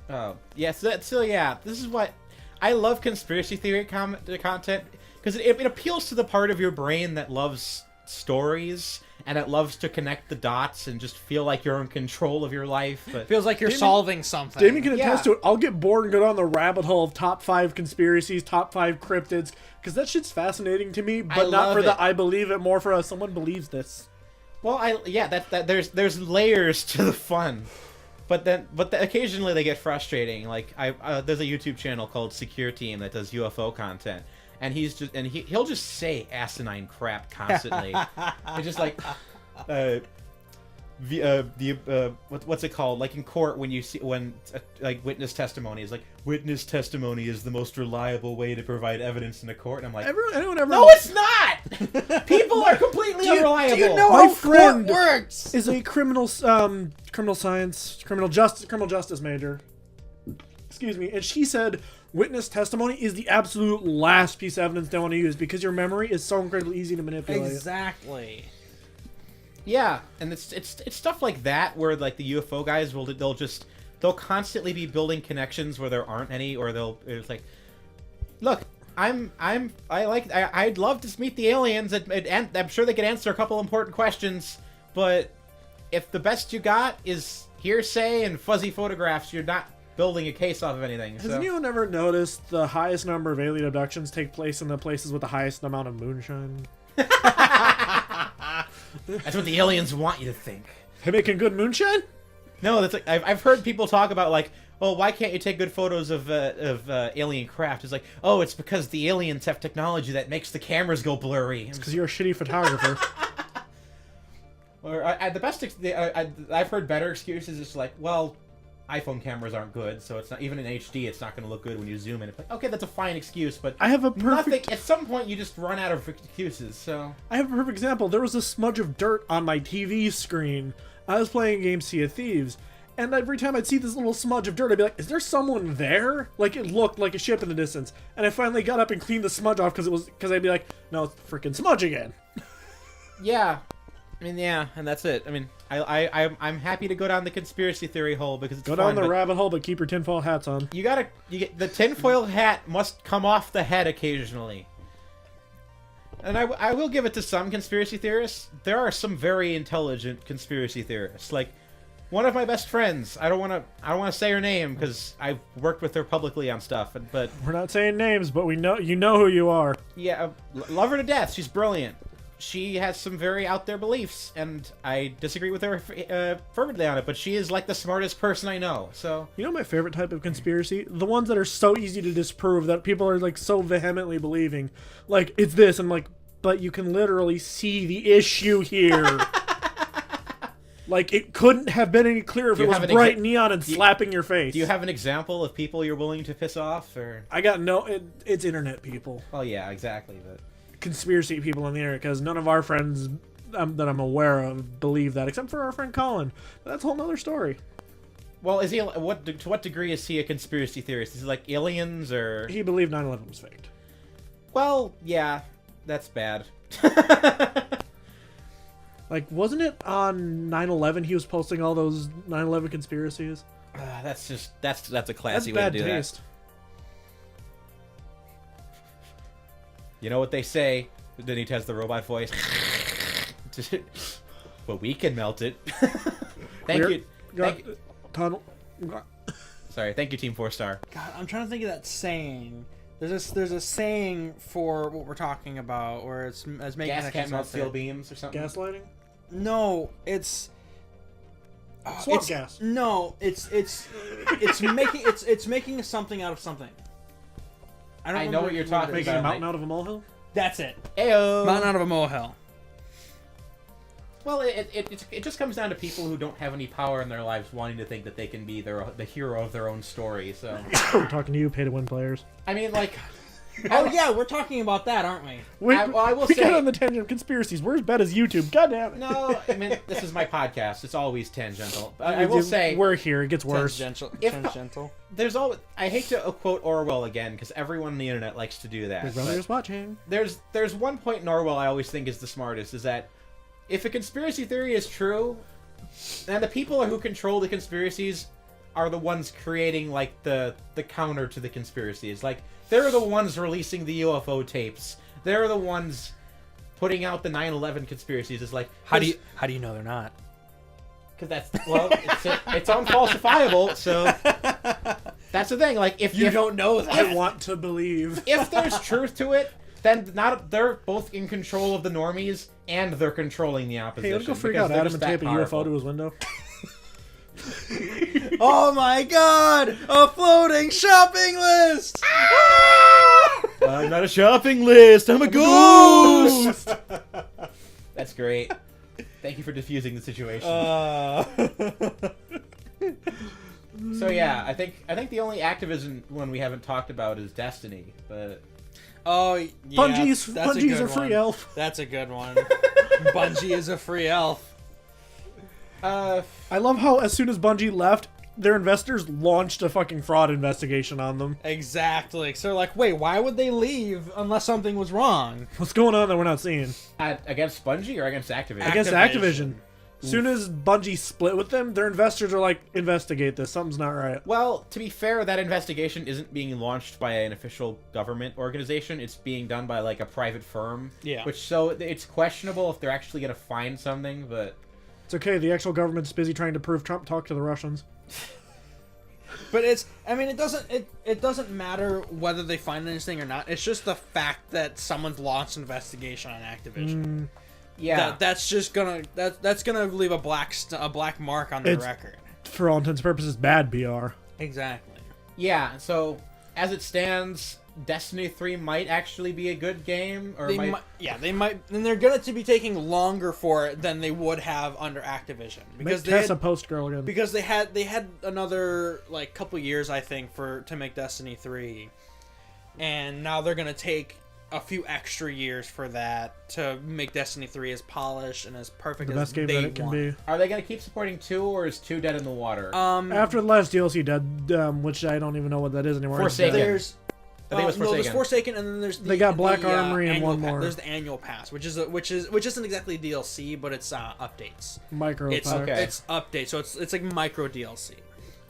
Oh, yeah, so yeah, this is what... I love conspiracy theory content, because it appeals to the part of your brain that loves stories, and it loves to connect the dots and just feel like you're in control of your life. But Feels like you're solving something. Damien can attest Yeah. to it. I'll get bored and go down the rabbit hole of top 5 conspiracies, top 5 cryptids, because that shit's fascinating to me, but not love for it. the I believe it, more for someone believes this. Well, there's layers to the fun. But occasionally they get frustrating. Like there's a YouTube channel called Secure Team that does UFO content, and he'll just say asinine crap constantly. It's just like, what's it called? Like in court when you see like witness testimony is like, witness testimony is the most reliable way to provide evidence in a court. And I'm like, Anyone ever? no, it's not. People are completely unreliable. Do you know My how friend court works? is a criminal justice major. Excuse me, and she said witness testimony is the absolute last piece of evidence they want to use because your memory is so incredibly easy to manipulate. Exactly. Yeah, and it's stuff like that where like the UFO guys they'll constantly be building connections where there aren't any, or it's like, look, I'd love to meet the aliens, and I'm sure they could answer a couple important questions, but if the best you got is hearsay and fuzzy photographs, you're not building a case off of anything. Has So. anyone ever noticed the highest number of alien abductions take place in the places with the highest amount of moonshine? That's what the aliens want you to think. They making good moonshine? No, that's like I've heard people talk about like, oh, why can't you take good photos of alien craft? It's like, oh, it's because the aliens have technology that makes the cameras go blurry. It's because you're a shitty photographer. Or I've heard better excuses. It's like, well, iPhone cameras aren't good, so it's not even in HD. It's not going to look good when you zoom in. It's like, okay, that's a fine excuse, but I have a perfect. At some point, you just run out of excuses. So I have a perfect example. There was a smudge of dirt on my TV screen. I was playing a game Sea of Thieves, and every time I'd see this little smudge of dirt, I'd be like, is there someone there? Like, it looked like a ship in the distance. And I finally got up and cleaned the smudge off because I'd be like, no, it's freaking smudge again. yeah, I mean, yeah, and that's it. I mean, I'm happy to go down the conspiracy theory hole because it's Go fun, down the but rabbit hole, but keep your tinfoil hats on. you get the tinfoil hat must come off the head occasionally. And I will give it to some conspiracy theorists. There are some very intelligent conspiracy theorists. Like one of my best friends. I don't want to say her name because I've worked with her publicly on stuff. But We're not saying names, but you know who you are. yeah, love her to death. She's brilliant. she has some very out there beliefs, and I disagree with her fervently on it. But she is like the smartest person I know. So You know my favorite type of conspiracy? The ones that are so easy to disprove that people are like so vehemently believing. Like, it's this, and like, but you can literally see the issue here. Like, it couldn't have been any clearer if it was bright neon and slapping your face. do you have an example of people you're willing to piss off? Or I got no... it's internet people. well, yeah, exactly. But Conspiracy people on the internet, because none of our friends that I'm aware of believe that, except for our friend Colin. But that's a whole nother story. well, is he to what degree is he a conspiracy theorist? Is he like aliens or? He believed 9/11 was faked. Well, yeah, that's bad. Like, wasn't it on 9/11 he was posting all those 9/11 conspiracies? That's a That's classy way to bad do taste. that. You know what they say? Then he has the robot voice. But we can melt it. Thank you. Tunnel. Sorry, thank you, Team 4-Star. God, I'm trying to think of that saying. There's a saying for what we're talking about, where it's making Gas can't melt steel beams or something. Gaslighting? No, it's Swamp gas. No, it's making something out of something. I know what you're talking Making about. a mountain out of a molehill? That's it. Ayo. Mountain out of a molehill. Well, it just comes down to people who don't have any power in their lives wanting to think that they can be the hero of their own story. So We're talking to you, pay-to-win players. I mean, like, Oh yeah, we're talking about that, aren't we? I will we say- got on the tangent of conspiracies. We're as bad as YouTube. God damn it. no, I mean, this is my podcast. It's always tangential. But I will say, we're here. It gets worse. Tangential. there's always. I hate to quote Orwell again because everyone on the internet likes to do that. Big but brother's watching. there's one point in Orwell I always think is the smartest, is that if a conspiracy theory is true, then the people who control the conspiracies are the ones creating like the counter to the conspiracies. Like, they're the ones releasing the UFO tapes. They're the ones putting out the 9/11 conspiracies. It's like, How do you know they're not? because that's it's unfalsifiable. So that's the thing. Like, if don't know that. I want to believe. if there's truth to it, then they're both in control of the normies and they're controlling the opposition. Hey, let's go freak because out they're Adam just and that tape a UFO powerful. to his window. Oh my god! A floating shopping list! I'm not a shopping list. I'm a ghost. That's great. Thank you for diffusing the situation. So yeah, I think the only Activision one we haven't talked about is Destiny, but Oh, yeah. Bungie's that's a good free one. elf. That's a good one. Bungie is a free elf. I love how as soon as Bungie left, their investors launched a fucking fraud investigation on them. Exactly. So they're like, wait, why would they leave unless something was wrong? What's going on that we're not seeing? against Bungie or against Activision? Against Activision. As soon as Bungie split with them, their investors are like, investigate this. Something's not right. Well, to be fair, that investigation isn't being launched by an official government organization. It's being done by like a private firm. Yeah. So it's questionable if they're actually going to find something, but It's okay. The actual government's busy trying to prove Trump talked to the Russians. But it doesn't matter whether they find anything or not. It's just the fact that someone's launched an investigation on Activision. yeah. That's gonna leave a black mark on their It's- record. For all intents and purposes, bad PR. Exactly. Yeah, so as it stands, Destiny 3 might actually be a good game, or They might, and they're gonna to be taking longer for it than they would have under Activision because Make Tessa Post Girl again. because they had another like couple years I think to make Destiny 3, and now they're gonna take a few extra years for that to make Destiny 3 as polished and as perfect The as best game they that it can want. be. Are they going to keep supporting 2, or is 2 dead in the water? After the last DLC dead, which I don't even know what that is anymore. Forsaken. There's I think it was no, there's Forsaken. Forsaken, and then there's They got Black Armory and annual one more. There's the annual pass, which isn't exactly DLC, but it's updates. Micro. It's pack. Okay. it's updates, so it's like micro DLC.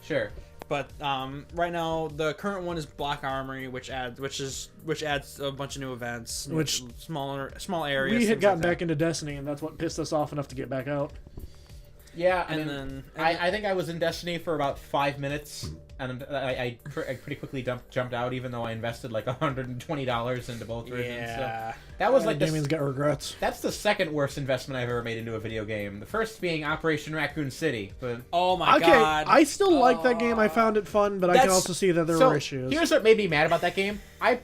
Sure. But right now the current one is Black Armory, which adds a bunch of new events, Which- small areas. We had things gotten like back into Destiny, and that's what pissed us off enough to get back out. Yeah, And then- I think I was in Destiny for about 5 minutes, and I pretty quickly jumped out, even though I invested like $120 into both versions. Yeah. So that was like Damien's got regrets. that's the second worst investment I've ever made into a video game. The first being Operation Raccoon City, but Oh my Okay, god. I still like that game. I found it fun, but I can That's- also see that there so were issues. here's what made me mad about that game. I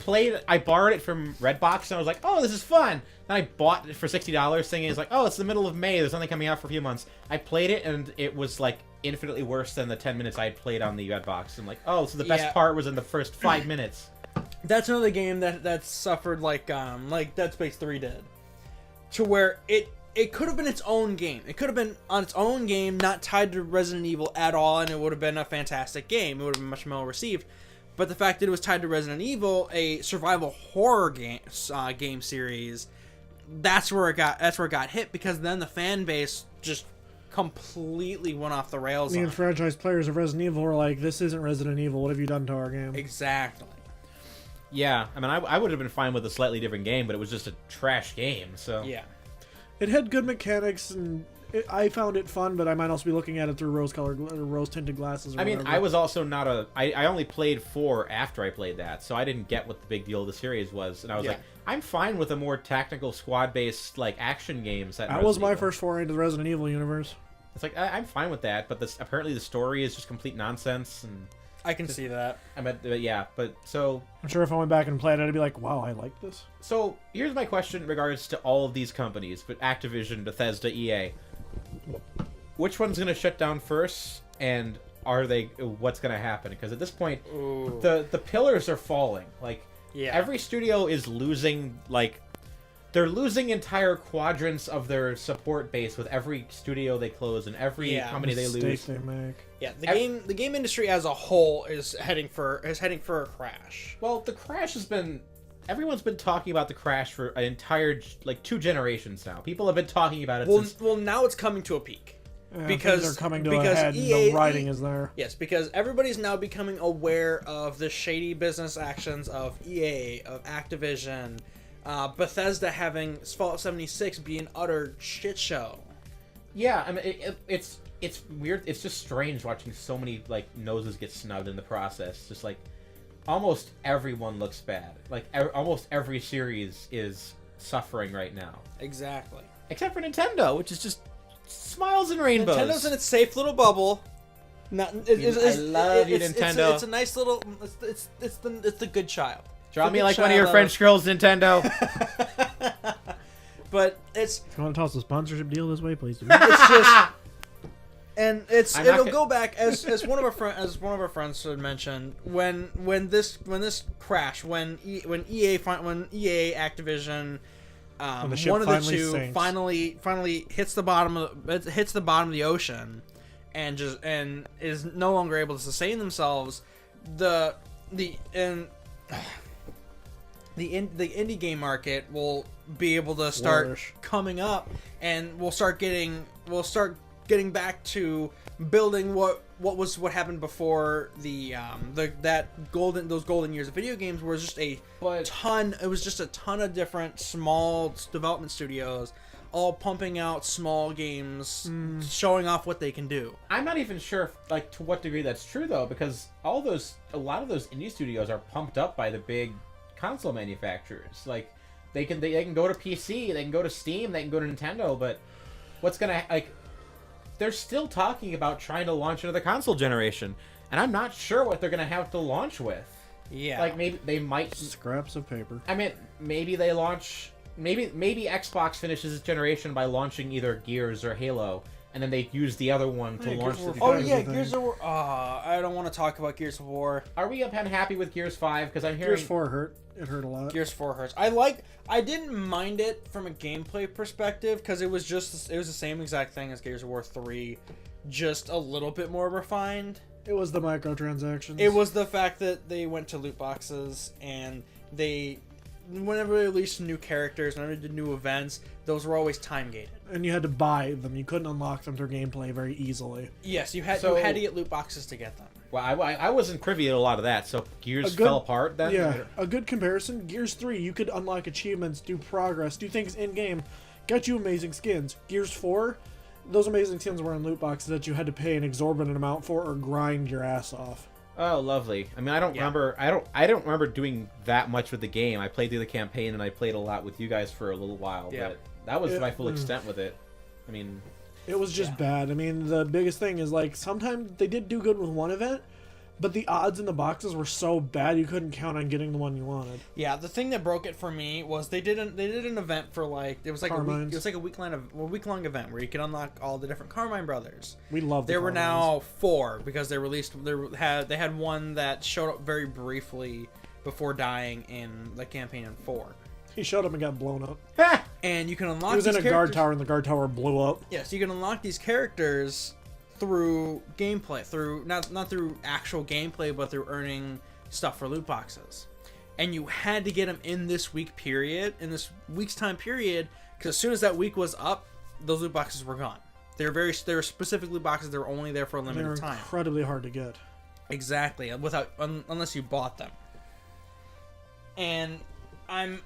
borrowed it from Redbox, and I was like, oh, this is fun. Then I bought it for $60, thinking it's like, oh, it's the middle of May. There's nothing coming out for a few months. I played it, and it was like infinitely worse than the 10 minutes I had played on the Redbox. I'm like, oh, so the best part was in the first 5 minutes. That's another game that suffered like Dead Space 3 did, to where it could have been its own game. It could have been on its own game, not tied to Resident Evil at all, and it would have been a fantastic game. It would have been much more received. But the fact that it was tied to Resident Evil, a survival horror game series, that's where it got hit, because then the fan base just completely went off the rails. The on it. enfranchised players of Resident Evil were like, "This isn't Resident Evil. What have you done to our game?" Exactly. Yeah, I mean, I would have been fine with a slightly different game, but it was just a trash game, so... Yeah. It had good mechanics, and I found it fun, but I might also be looking at it through rose-tinted glasses. Or I mean, whatever. I was also not I only played 4 after I played that, so I didn't get what the big deal of the series was, and I was Yeah. like, I'm fine with a more tactical, squad-based, like, action games. That was my first foray into the Resident Evil universe. It's like, I'm fine with that, but apparently the story is just complete nonsense, and... I can see that. I mean, yeah, but so... I'm sure if I went back and played it, I'd be like, "Wow, I like this." So, here's my question in regards to all of these companies, but Activision, Bethesda, EA. Which one's going to shut down first, and what's going to happen? Because at this point, Ooh. the pillars are falling. Like, Yeah. every studio is losing, like... They're losing entire quadrants of their support base with every studio they close and every company they Mistake lose. they make. Yeah, the game industry as a whole is heading for a crash. Well, the crash has been... Everyone's been talking about the crash for an entire, like, 2 generations now. People have been talking about it since... Well, now it's coming to a peak. Yeah, Because- things are coming to because a head. EA the writing is there. Yes, because everybody's now becoming aware of the shady business actions of EA, of Activision, Bethesda having Fallout 76 be an utter shit show. Yeah, I mean, it's weird. It's just strange watching so many, like, noses get snubbed in the process. Just, like, almost everyone looks bad. Like, almost every series is suffering right now. Exactly. Except for Nintendo, which is just smiles and rainbows. Nintendo's in its safe little bubble. I love you, Nintendo. It's a nice little. It's the good child. Draw It's the me good like one of your child French girls, Nintendo. But it's If you want to toss a sponsorship deal this way, please do. it's just. And I'm not it'll gonna- go back as one of our friends had mentioned when this crash when EA Activision When the ship one of the finally two sinks. finally hits the bottom of the ocean and is no longer able to sustain themselves, the indie game market will be able to start Flourish. coming up, and we'll start getting back to building what happened before those golden years of video games, where it was just a ton of different small development studios all pumping out small games, showing off what they can do. I'm not even sure, to what degree that's true, though, because a lot of those indie studios are pumped up by the big console manufacturers. Like, they can go to PC, they can go to Steam, they can go to Nintendo, but what's gonna, they're still talking about trying to launch another console generation, and I'm not sure what they're gonna have to launch with. Yeah. Like, maybe they might... Scraps of paper. I mean, maybe they launch... Maybe Xbox finishes its generation by launching either Gears or Halo, and then they use the other one to Yeah, launch Gears of the... War Oh Gears yeah, of War. Gears of War. I don't want to talk about Gears of War. Are we unhappy with Gears 5? Because I'm hearing... Gears 4 hurt. It hurt a lot. Gears 4 hurts. I didn't mind it from a gameplay perspective, because it was the same exact thing as Gears of War 3, just a little bit more refined. It was the microtransactions. It was the fact that they went to loot boxes, and whenever they released new characters, whenever they did new events, those were always time gated. And you had to buy them. You couldn't unlock them through gameplay very easily. Yes, you had So- to get loot boxes to get them. Well, I wasn't privy to a lot of that, so Gears fell apart then? Yeah, a good comparison. Gears 3, you could unlock achievements, do progress, do things in-game, get you amazing skins. Gears 4, those amazing skins were in loot boxes that you had to pay an exorbitant amount for or grind your ass off. Oh, lovely. I mean, I don't remember. I don't remember doing that much with the game. I played through the campaign, and I played a lot with you guys for a little while. Yeah. But that was my full extent with it. I mean, it was just bad. I mean, the biggest thing is like sometimes they did do good with one event, but the odds in the boxes were so bad you couldn't count on getting the one you wanted. Yeah, the thing that broke it for me was they did an event for like it was like a week long event where you could unlock all the different Carmine brothers. We love. There were now 4 because they had one that showed up very briefly before dying in the campaign in 4. He showed up and got blown up. And you can unlock. He was these in a guard tower and the guard tower blew up. Yes, you can unlock these characters through gameplay, through not through actual gameplay, but through earning stuff for loot boxes. And you had to get them in this week's time period, because as soon as that week was up, those loot boxes were gone. They were specific loot boxes that were only there for a limited time. They were incredibly hard to get. Exactly, unless you bought them. And I'm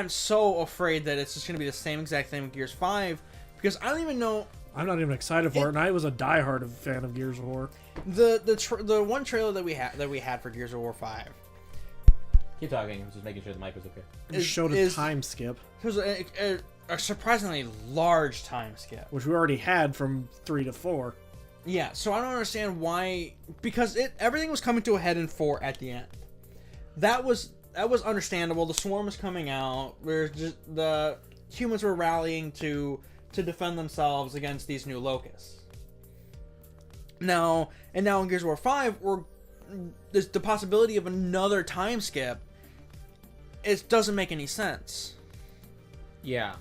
so afraid that it's just going to be the same exact thing with Gears 5, because I don't even know. I'm not even excited for it, and I was a diehard fan of Gears of War. The one trailer that we had for Gears of War 5. keep talking. I'm just making sure the mic was okay. It showed a time skip. It was a surprisingly large time skip, which we already had from 3 to 4. Yeah, so I don't understand why, because everything was coming to a head in 4 at the end. That was understandable. The swarm was coming out. The humans were rallying to defend themselves against these new locusts. Now in Gears of War 5, there's the possibility of another time skip. It doesn't make any sense. Yeah.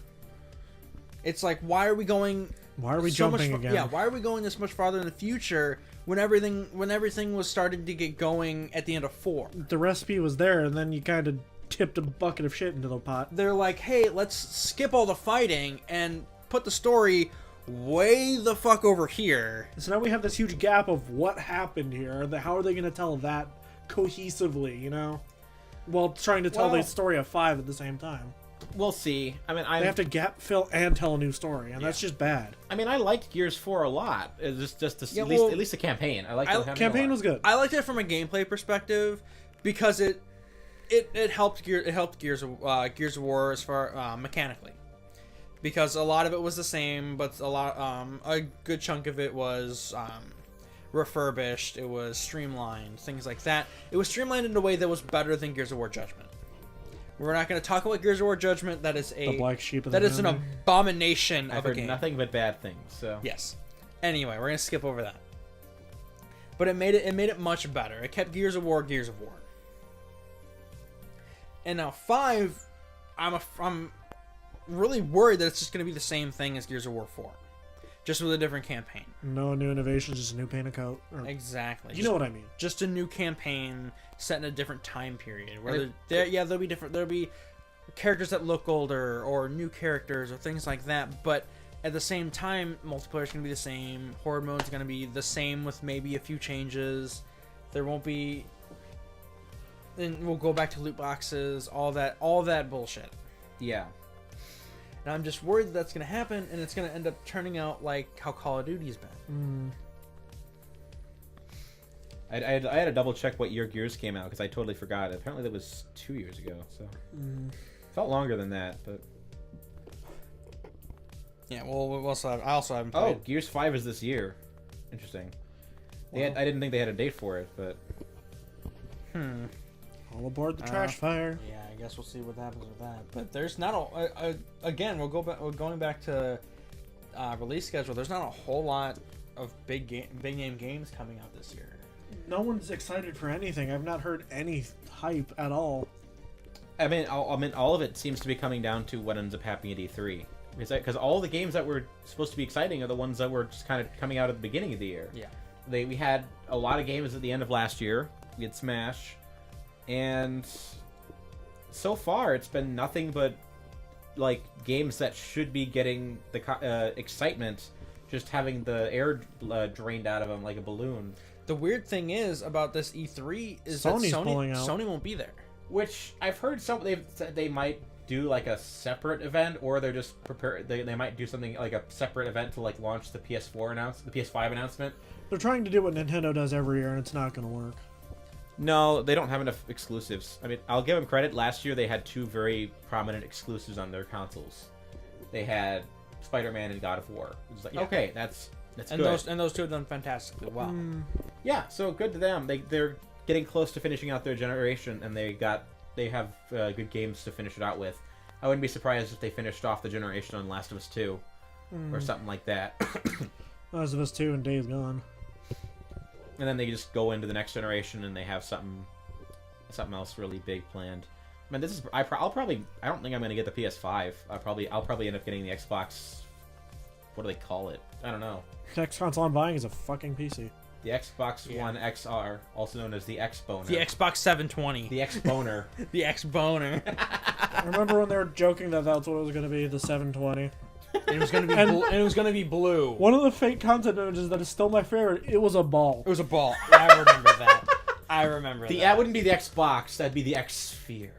It's like, why are we going? Why are we jumping again? Yeah, why are we going this much farther in the future when everything was starting to get going at the end of 4? The recipe was there, and then you kind of tipped a bucket of shit into the pot. They're like, hey, let's skip all the fighting and put the story way the fuck over here. So now we have this huge gap of what happened here. How are they going to tell that cohesively, you know? While trying to tell the story of 5 at the same time. We'll see. I mean, they have to gap fill and tell a new story, and that's just bad. I mean, I liked Gears 4 a lot. It's just at least the campaign. I liked the campaign was good. I liked it from a gameplay perspective because it helped Gears of War as far mechanically, because a lot of it was the same, but a good chunk of it was refurbished. It was streamlined, things like that. It was streamlined in a way that was better than Gears of War Judgment. We're not going to talk about Gears of War Judgment. That is the black sheep of that the is an abomination of a game. Nothing but bad things. So yes. Anyway, we're going to skip over that. But it made it much better. It kept Gears of War. And now 5, I'm really worried that it's just going to be the same thing as Gears of War 4, just with a different campaign. No new innovations, just a new paint of coat. Exactly. You know what I mean. Just a new campaign set in a different time period. Where there'll be different. There'll be characters that look older, or new characters, or things like that. But at the same time, multiplayer is going to be the same. Horde mode is going to be the same with maybe a few changes. There won't be. Then we'll go back to loot boxes, all that bullshit. Yeah. And I'm just worried that's going to happen, and it's going to end up turning out like how Call of Duty's been. I had to double check what year Gears came out, because I totally forgot. Apparently that was 2 years ago, so felt longer than that. But yeah, well, I also haven't played. Oh, Gears 5 is this year. Interesting. I didn't think they had a date for it, but all aboard the trash fire. Yeah, I guess we'll see what happens with that. But there's not again, we're going back to release schedule. There's not a whole lot of big name games coming out this year. No one's excited for anything. I've not heard any hype at all. I mean, all of it seems to be coming down to what ends up happening at E3. Because all the games that were supposed to be exciting are the ones that were just kind of coming out at the beginning of the year. Yeah. We had a lot of games at the end of last year. We had Smash, and so far it's been nothing but like games that should be getting the excitement, just having the air drained out of them like a balloon. The weird thing is about this E3 is Sony's that pulling out. Sony won't be there. Which I've heard they've said they might do like a separate event, or they're just prepared. They might do something like a separate event to like launch the PS5 announcement. They're trying to do what Nintendo does every year, and it's not going to work. No, they don't have enough exclusives. I mean, I'll give them credit. Last year they had 2 very prominent exclusives on their consoles. They had Spider-Man and God of War. It was like, okay, that's and good. Those two have done fantastically well. Yeah, so good to them. They're getting close to finishing out their generation, and they have good games to finish it out with. I wouldn't be surprised if they finished off the generation on Last of Us 2 or something like that. Last of Us 2 and Days Gone. And then they just go into the next generation and they have something else really big planned. I mean, I'll probably. I don't think I'm gonna get the PS5. I'll probably end up getting the Xbox. What do they call it? I don't know. Next console I'm buying is a fucking PC. The Xbox One XR, also known as the X-Boner. The Xbox 720. The X-Boner. The X-Boner. I remember when they were joking that that's what it was going to be, the 720. It was gonna be it was gonna be blue. One of the fake content images that is still my favorite, it was a ball. It was a ball. I remember that. I remember that. That wouldn't be the Xbox. That'd be the X-Sphere.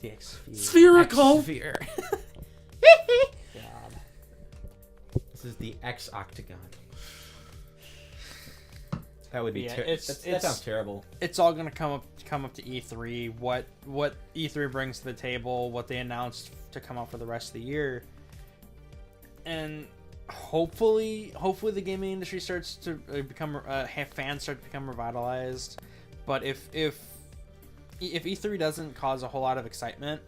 The X-Sphere. Spherical! X-Sphere. God. This is the X-Octagon. That would be Yeah, that sounds terrible. It's all gonna come up to E3. What E3 brings to the table, what they announced to come out for the rest of the year, and hopefully the gaming industry starts to become fans start to become revitalized. But if E3 doesn't cause a whole lot of excitement,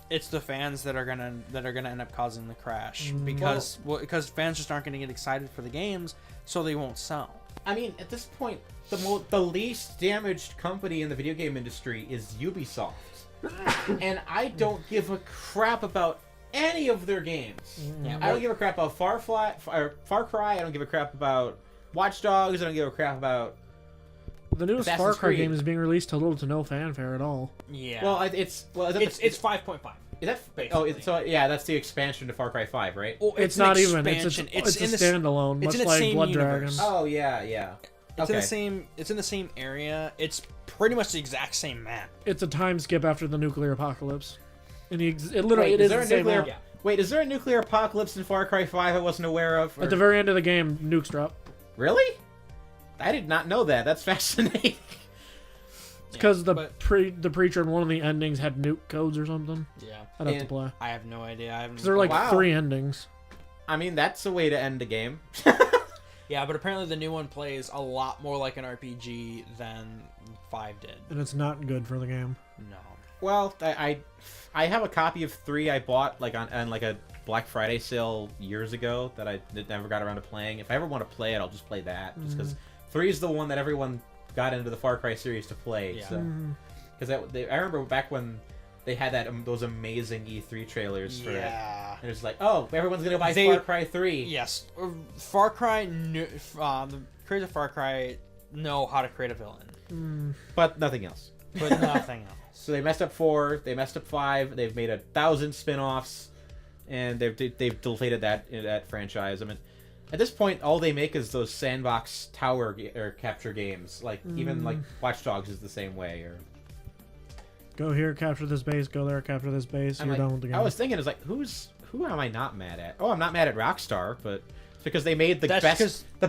it's the fans that are gonna end up causing the crash because fans just aren't gonna get excited for the games, so they won't sell. I mean, at this point, the least damaged company in the video game industry is Ubisoft. And I don't give a crap about any of their games. Yeah, I don't give a crap about Far Cry. I don't give a crap about Watch Dogs. I don't give a crap about... The newest Assassin's Far Cry Creed. game is being released to little to no fanfare at all. Yeah. Well, it's 5.5. Is that... so yeah, that's the expansion to Far Cry 5, right? Well, It's an not even. expansion. It's a standalone, it's much in the like same Blood universe. Dragon. Oh, yeah. It's in the same area. It's pretty much the exact same map. It's a time skip after the nuclear apocalypse. And it literally Wait, it is the same map. Wait, is there a nuclear apocalypse in Far Cry 5 I wasn't aware of? Or... At the very end of the game, nukes drop. Really? I did not know that. That's fascinating. It's because the preacher in one of the endings had nuke codes or something. Yeah. I'd have to play. I have no idea. Because there are like 3 endings. I mean, that's a way to end a game. Yeah, but apparently the new one plays a lot more like an RPG than 5 did. And it's not good for the game. No. Well, I have a copy of 3 I bought like on like a Black Friday sale years ago that I never got around to playing. If I ever want to play it, I'll just play that. Just because 3 is the one that everyone got into the Far Cry series to play. Yeah. So, because I remember back when they had those amazing E3 trailers for it. Yeah. And it's like, oh, everyone's gonna buy Far Cry 3. Yes. Far Cry, the creators of Far Cry know how to create a villain. But nothing else. But nothing else. So they messed up 4, they messed up 5, they've made 1,000 spin-offs, and they've deleted that franchise. I mean, at this point, all they make is those sandbox tower or capture games. Like even like Watch Dogs is the same way. Or Go here, capture this base. Go there, capture this base. You're done with the game. I was thinking, it's like, who am I not mad at? Oh, I'm not mad at Rockstar, but it's because they made the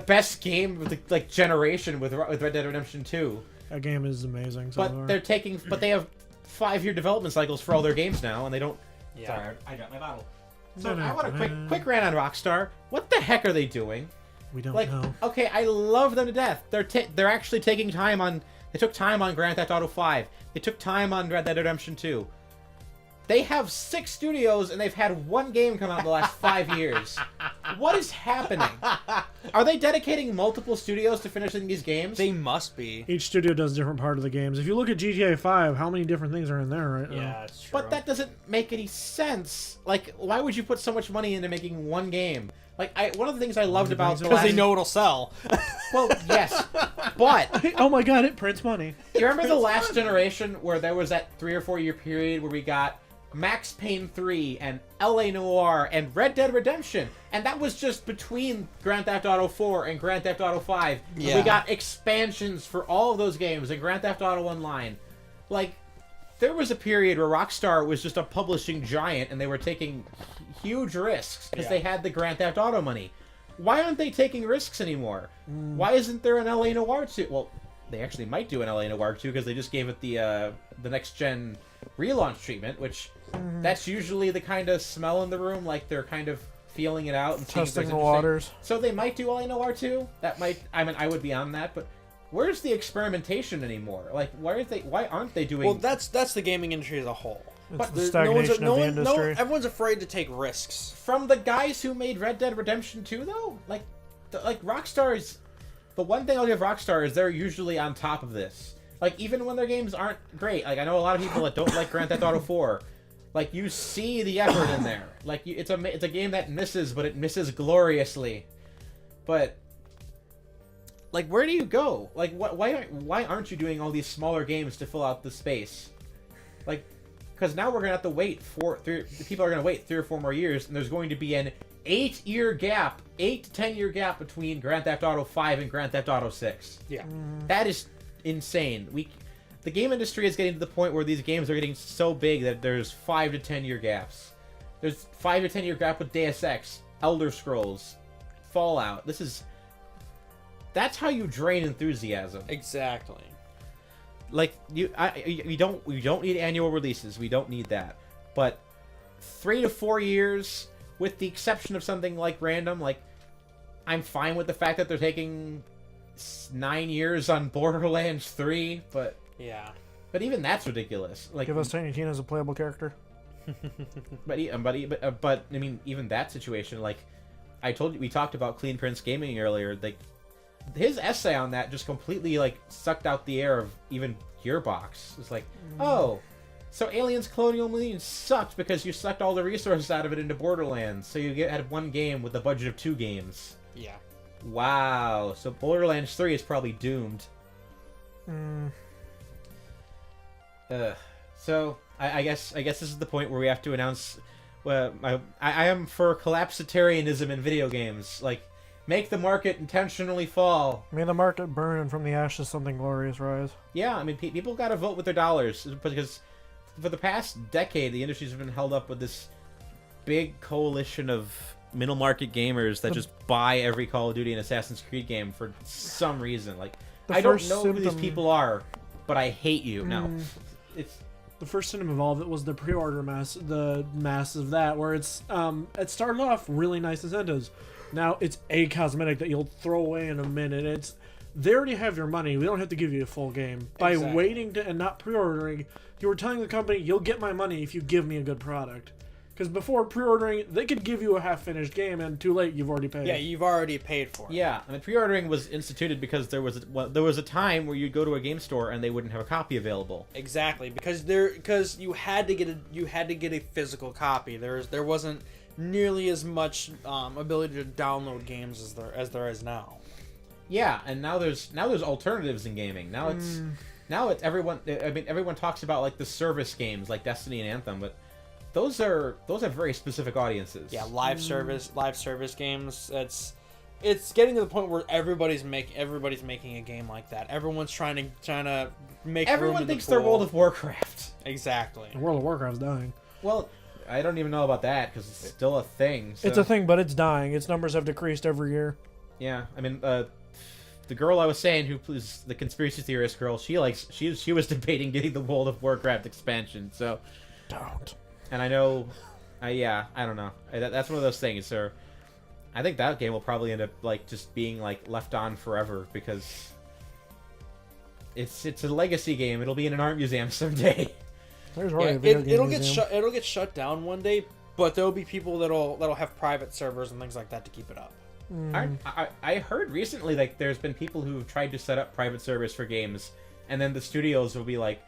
best game of the like generation with Red Dead Redemption 2. That game is amazing. So far. But they have 5-year development cycles for all their games now, and they don't. Yeah. Sorry, I dropped my bottle. So No, no, I want a no. quick rant on Rockstar. What the heck are they doing? We don't Like, know. okay, I love them to death. They're actually taking time on. They took time on Grand Theft Auto 5. They took time on Red Dead Redemption 2. They have 6 studios and they've had 1 game come out in the last 5 years. What is happening? Are they dedicating multiple studios to finishing these games? They must be. Each studio does a different part of the games. If you look at GTA 5, how many different things are in there right now? Yeah, it's true. But that doesn't make any sense. Like, why would you put so much money into making 1 game? Like, one of the things I loved about the because last... they know it'll sell. Well, yes, but Oh my god, it prints money. you remember the last generation where there was that 3 or 4 year period where we got Max Payne 3 and LA Noire and Red Dead Redemption, and that was just between Grand Theft Auto 4 and Grand Theft Auto 5. Yeah. And we got expansions for all of those games and Grand Theft Auto Online. Like, there was a period where Rockstar was just a publishing giant and they were taking huge risks because they had the Grand Theft Auto money. Why aren't they taking risks anymore? Why isn't there an LA Noire 2? Well, they actually might do an LA Noire 2 because they just gave it the next gen relaunch treatment, which that's usually the kind of smell in the room, like they're kind of feeling it out and testing the waters. So they might do LA Noire 2. That might. I mean, I would be on that, but where's the experimentation anymore? Like, why aren't they doing? Well, that's the gaming industry as a whole. It's the stagnation of the industry. Everyone's afraid to take risks. From the guys who made Red Dead Redemption 2, though, like Rockstar's. The one thing I'll give Rockstar is they're usually on top of this. Like, even when their games aren't great. Like, I know a lot of people that don't like Grand Theft Auto 4. Like, you see the effort in there. Like, it's a game that misses, but it misses gloriously. But, like, where do you go? Like, why aren't you doing all these smaller games to fill out the space? Like, because now we're gonna have to wait people are gonna wait 3 or 4 more years, and there's going to be an 8 to 10 year gap between Grand Theft Auto 5 and Grand Theft Auto 6. Yeah. That is insane. The game industry is getting to the point where these games are getting so big that there's 5 to 10 year gaps. There's 5 to 10 year gap with Deus Ex, Elder Scrolls, Fallout. That's how you drain enthusiasm. Exactly. Like, we don't need annual releases. We don't need that. But 3 to 4 years, with the exception of something like Random, like, I'm fine with the fact that they're taking 9 years on Borderlands 3, but even that's ridiculous. Like, give us Tiny Tina as a playable character. but I mean, even that situation, like, we talked about Clean Prince Gaming earlier. Like, his essay on that just completely, like, sucked out the air of even Gearbox. It's like, oh, so Aliens Colonial Marine sucked because you sucked all the resources out of it into Borderlands, so you had one game with a budget of 2 games. Yeah. Wow. So Borderlands 3 is probably doomed. So I guess this is the point where we have to announce. I am for collapsitarianism in video games. Like, make the market intentionally fall. May the market burn, and from the ashes something glorious rise. Yeah, I mean, people got to vote with their dollars, because for the past decade, the industry's been held up with this big coalition of middle market gamers that just buy every Call of Duty and Assassin's Creed game for some reason. Like, I don't know who these people are, but I hate you. No, it's the first symptom of all of it was the pre-order mass, the mass of that, where it started off really nice incentives. Now it's a cosmetic that you'll throw away in a minute. They already have your money. We don't have to give you a full game. By waiting and not pre-ordering, you were telling the company, you'll get my money if you give me a good product. Because before pre-ordering, they could give you a half-finished game, and too late, you've already paid. Yeah, you've already paid for it. Yeah, I mean, pre-ordering was instituted because there was a time where you'd go to a game store and they wouldn't have a copy available. Exactly, because you had to get a physical copy. There wasn't nearly as much ability to download games as there is now. Yeah, and now there's alternatives in gaming. Now it's everyone. I mean, everyone talks about, like, the service games like Destiny and Anthem, but those are very specific audiences. Yeah, live service games. It's getting to the point where everybody's making a game like that. Everyone's trying to make. Everyone thinks they're World of Warcraft. Exactly. World of Warcraft's dying. Well, I don't even know about that because it's still a thing. So. It's a thing, but it's dying. Its numbers have decreased every year. Yeah, I mean, the girl I was saying, who is the conspiracy theorist girl, she was debating getting the World of Warcraft expansion. So don't. And I know, I don't know. That's one of those things. So I think that game will probably end up, like, just being, like, left on forever because it's a legacy game. It'll be in an art museum someday. There's already a video game museum. It'll get shut down one day, but there'll be people that'll have private servers and things like that to keep it up. I heard recently, like, there's been people who've tried to set up private servers for games, and then the studios will be like,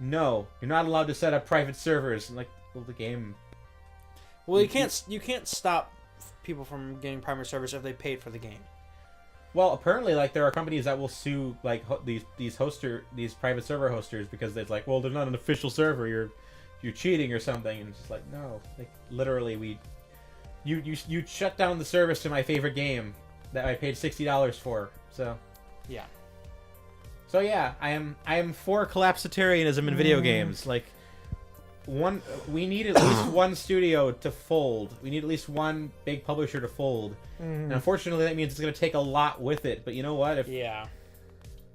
"No, you're not allowed to set up private servers." And, like, well, the game. Well, you can't stop people from getting private servers if they paid for the game. Well, apparently, like, there are companies that will sue, like, these private server hosters because it's like, well, they're not an official server. You're cheating or something, and it's just like, no, like, literally You shut down the service to my favorite game that I paid $60 for. So yeah, I am for collapsitarianism in video games. Like, we need at least one studio to fold. We need at least one big publisher to fold. And unfortunately, that means it's going to take a lot with it. But you know what?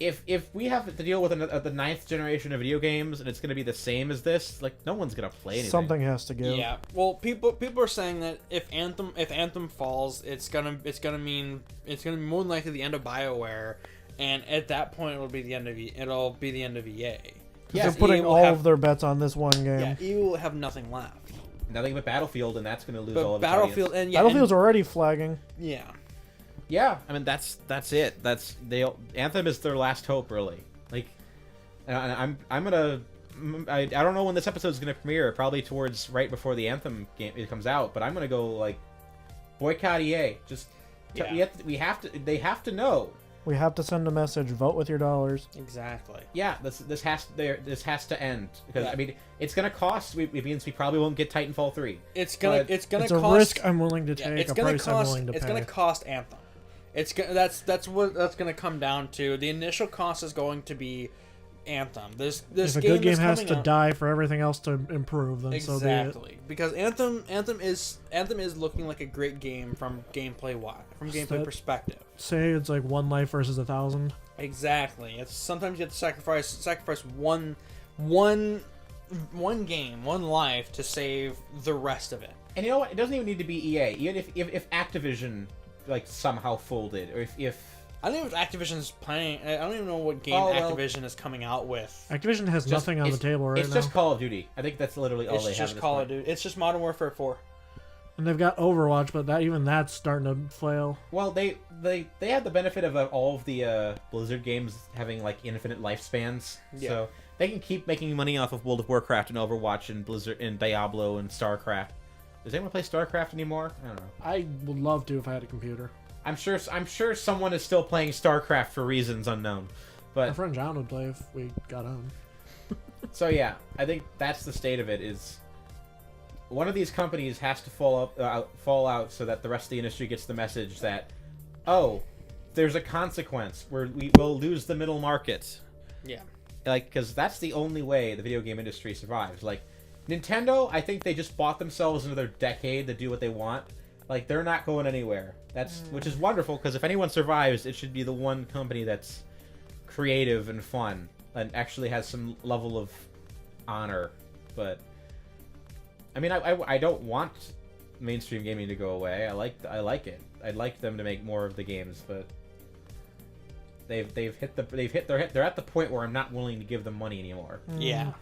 If we have to deal with the 9th generation of video games and it's going to be the same as this, like no one's going to play anything. Something has to give. Yeah. Well, people are saying that if Anthem falls, it's gonna mean more than likely the end of BioWare, and at that point it'll be the end of EA. Because they're putting all of their bets on this one game. Yeah, EA will have nothing left. Nothing but Battlefield, and that's going to lose all of its Battlefield audience. Battlefield's already flagging. Yeah. Yeah, I mean that's it. Anthem is their last hope, really. Like, I don't know when this episode is gonna premiere. Probably towards right before the Anthem game comes out. But I'm gonna go like boycott EA. Just they have to know. We have to send a message. Vote with your dollars. Exactly. Yeah, this has to end because I mean it's gonna cost. It means we probably won't get Titanfall 3. It's a cost, risk I'm willing to take. It's a gonna price cost. I'm willing to It's pay. gonna cost Anthem. That's what that's gonna come down to. The initial cost is going to be Anthem. This if a game good game is has coming to out, die for everything else to improve, then so be it. exactly, because Anthem is looking like a great game from gameplay perspective. Say it's like one life versus 1,000. Exactly. It's sometimes you have to sacrifice one game, one life to save the rest of it. And you know what? It doesn't even need to be EA. Even if Activision like somehow folded, or if I don't even know if Activision's planning. I don't even know what game Activision is coming out with. Activision has nothing on the table right now. It's just Call of Duty. I think that's literally all they have. It's just Call of Duty. It's just Modern Warfare 4. And they've got Overwatch, but that's starting to flail. Well, they have the benefit of all of the Blizzard games having like infinite lifespans, so they can keep making money off of World of Warcraft and Overwatch and Blizzard and Diablo and StarCraft. Does anyone play StarCraft anymore? I don't know. I would love to if I had a computer. I'm sure someone is still playing StarCraft for reasons unknown, but my friend John would play if we got on. So yeah, I think that's the state of it. Is one of these companies has to fall out so that the rest of the industry gets the message that, oh, there's a consequence where we will lose the middle market. Yeah. Like, because that's the only way the video game industry survives. Like, Nintendo, I think they just bought themselves another decade to do what they want. Like, they're not going anywhere. Which is wonderful, because if anyone survives, it should be the one company that's creative and fun and actually has some level of honor. But I mean, I don't want mainstream gaming to go away. I like it. I'd like them to make more of the games, but they're at the point where I'm not willing to give them money anymore. Yeah.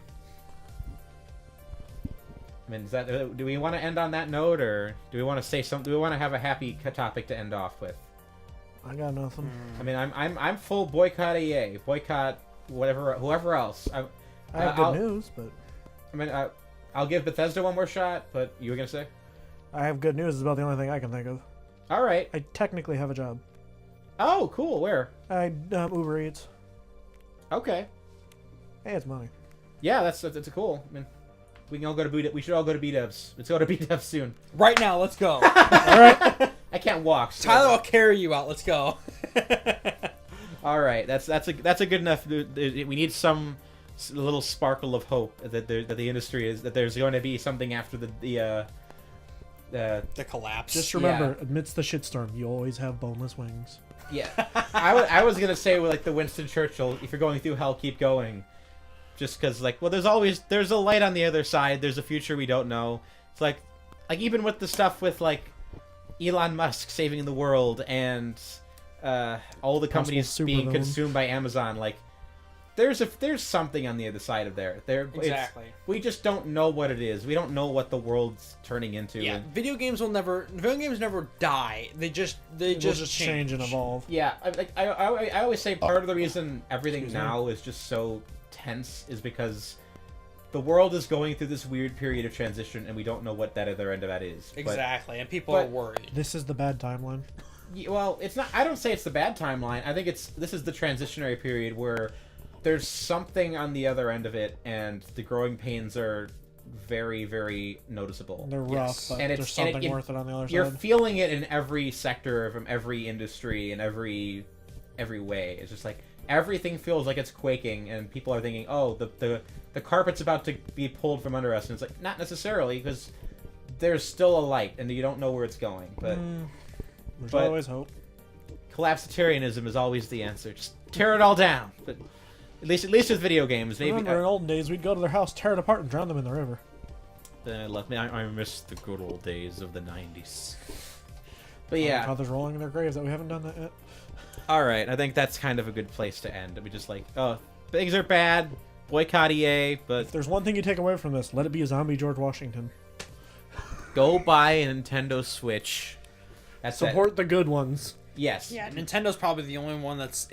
I mean, do we want to end on that note, or do we want to say something? Do we want to have a happy topic to end off with? I got nothing. I mean, I'm full boycott EA, boycott whoever else. I have good news, but I mean, I'll give Bethesda one more shot. But you were gonna say? I have good news. It's about the only thing I can think of. All right. I technically have a job. Oh, cool. Where? I Uber Eats. Okay. Hey, it's money. Yeah, that's cool. I mean, we should all go to B-Dubs. Let's go to B-Dubs soon. Right now, let's go. All right. I can't walk. So. Tyler will carry you out. Let's go. All right. That's a good enough. We need some little sparkle of hope that the industry is, that there's going to be something after the collapse. Just remember, amidst the shitstorm, you always have boneless wings. Yeah. I was gonna say like the Winston Churchill, if you're going through hell, keep going. Just because, like, well, there's a light on the other side. There's a future we don't know. It's like even with the stuff with like Elon Musk saving the world and all the companies being consumed by Amazon, like there's something on the other side of there. Exactly. We just don't know what it is. We don't know what the world's turning into. Yeah, video games never die. They just change and evolve. Yeah, I always say part of the reason everything now is just so tense is because the world is going through this weird period of transition, and we don't know what that other end of that is. Exactly, and people are worried. This is the bad timeline. Well, it's not. I don't say it's the bad timeline. I think this is the transitionary period where there's something on the other end of it, and the growing pains are very, very noticeable. They're rough, but and there's something worth it on the other side. You're feeling it in every sector, from every industry, in every way. It's just like everything feels like it's quaking, and people are thinking, oh, the carpet's about to be pulled from under us, and it's like, not necessarily, because there's still a light, and you don't know where it's going. But There's but- always hope. collapsitarianism is always the answer. Just tear it all down. But at least with video games, maybe. Remember, in olden days, we'd go to their house, tear it apart, and drown them in the river. I miss the good old days of the 90s. But My yeah, fathers rolling in their graves that we haven't done that yet. all right. I think that's kind of a good place to end. We just like, oh, things are bad. Boycott EA, but If there's one thing you take away from this, let it be a zombie George Washington. go buy a Nintendo Switch. That's Support the good ones. Yes. Yeah, Nintendo's probably the only one that's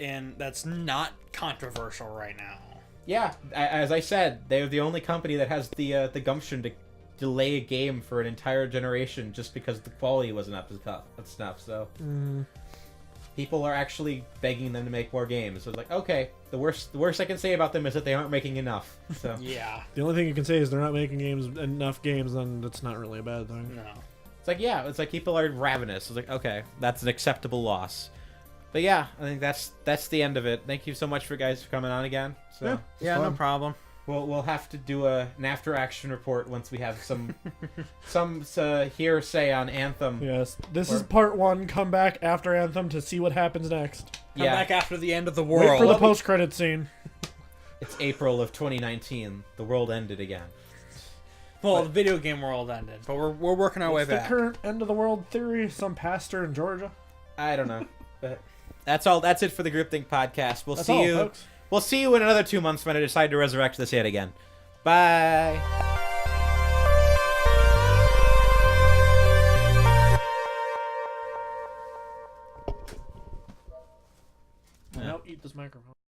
not controversial right now. Yeah. As I said, they're the only company that has the gumption to delay a game for an entire generation just because the quality wasn't up to snuff. So people are actually begging them to make more games. So it's like, okay, the worst I can say about them is that they aren't making enough. So Yeah. The only thing you can say is they're not making enough games, then that's not really a bad thing. No. it's like, yeah, it's like people are ravenous. It's like, okay, that's an acceptable loss. But yeah, I think that's the end of it. Thank you so much for guys for coming on again. So Yeah, no problem. we'll have to do an after action report once we have some hearsay on Anthem. Yes, this is part one. Come back after Anthem to see what happens next. Come Yeah. back after the end of the Wait world. for the post-credit scene. It's April of 2019. The world ended again. Well, the video game world ended, but we're working our way What's the back. current end of the world theory? Some pastor in Georgia. I don't know. But that's all. That's it for the Groupthink podcast. That's all, folks. We'll see you in another 2 months when I decide to resurrect this yet again. Bye. Now eat this microphone.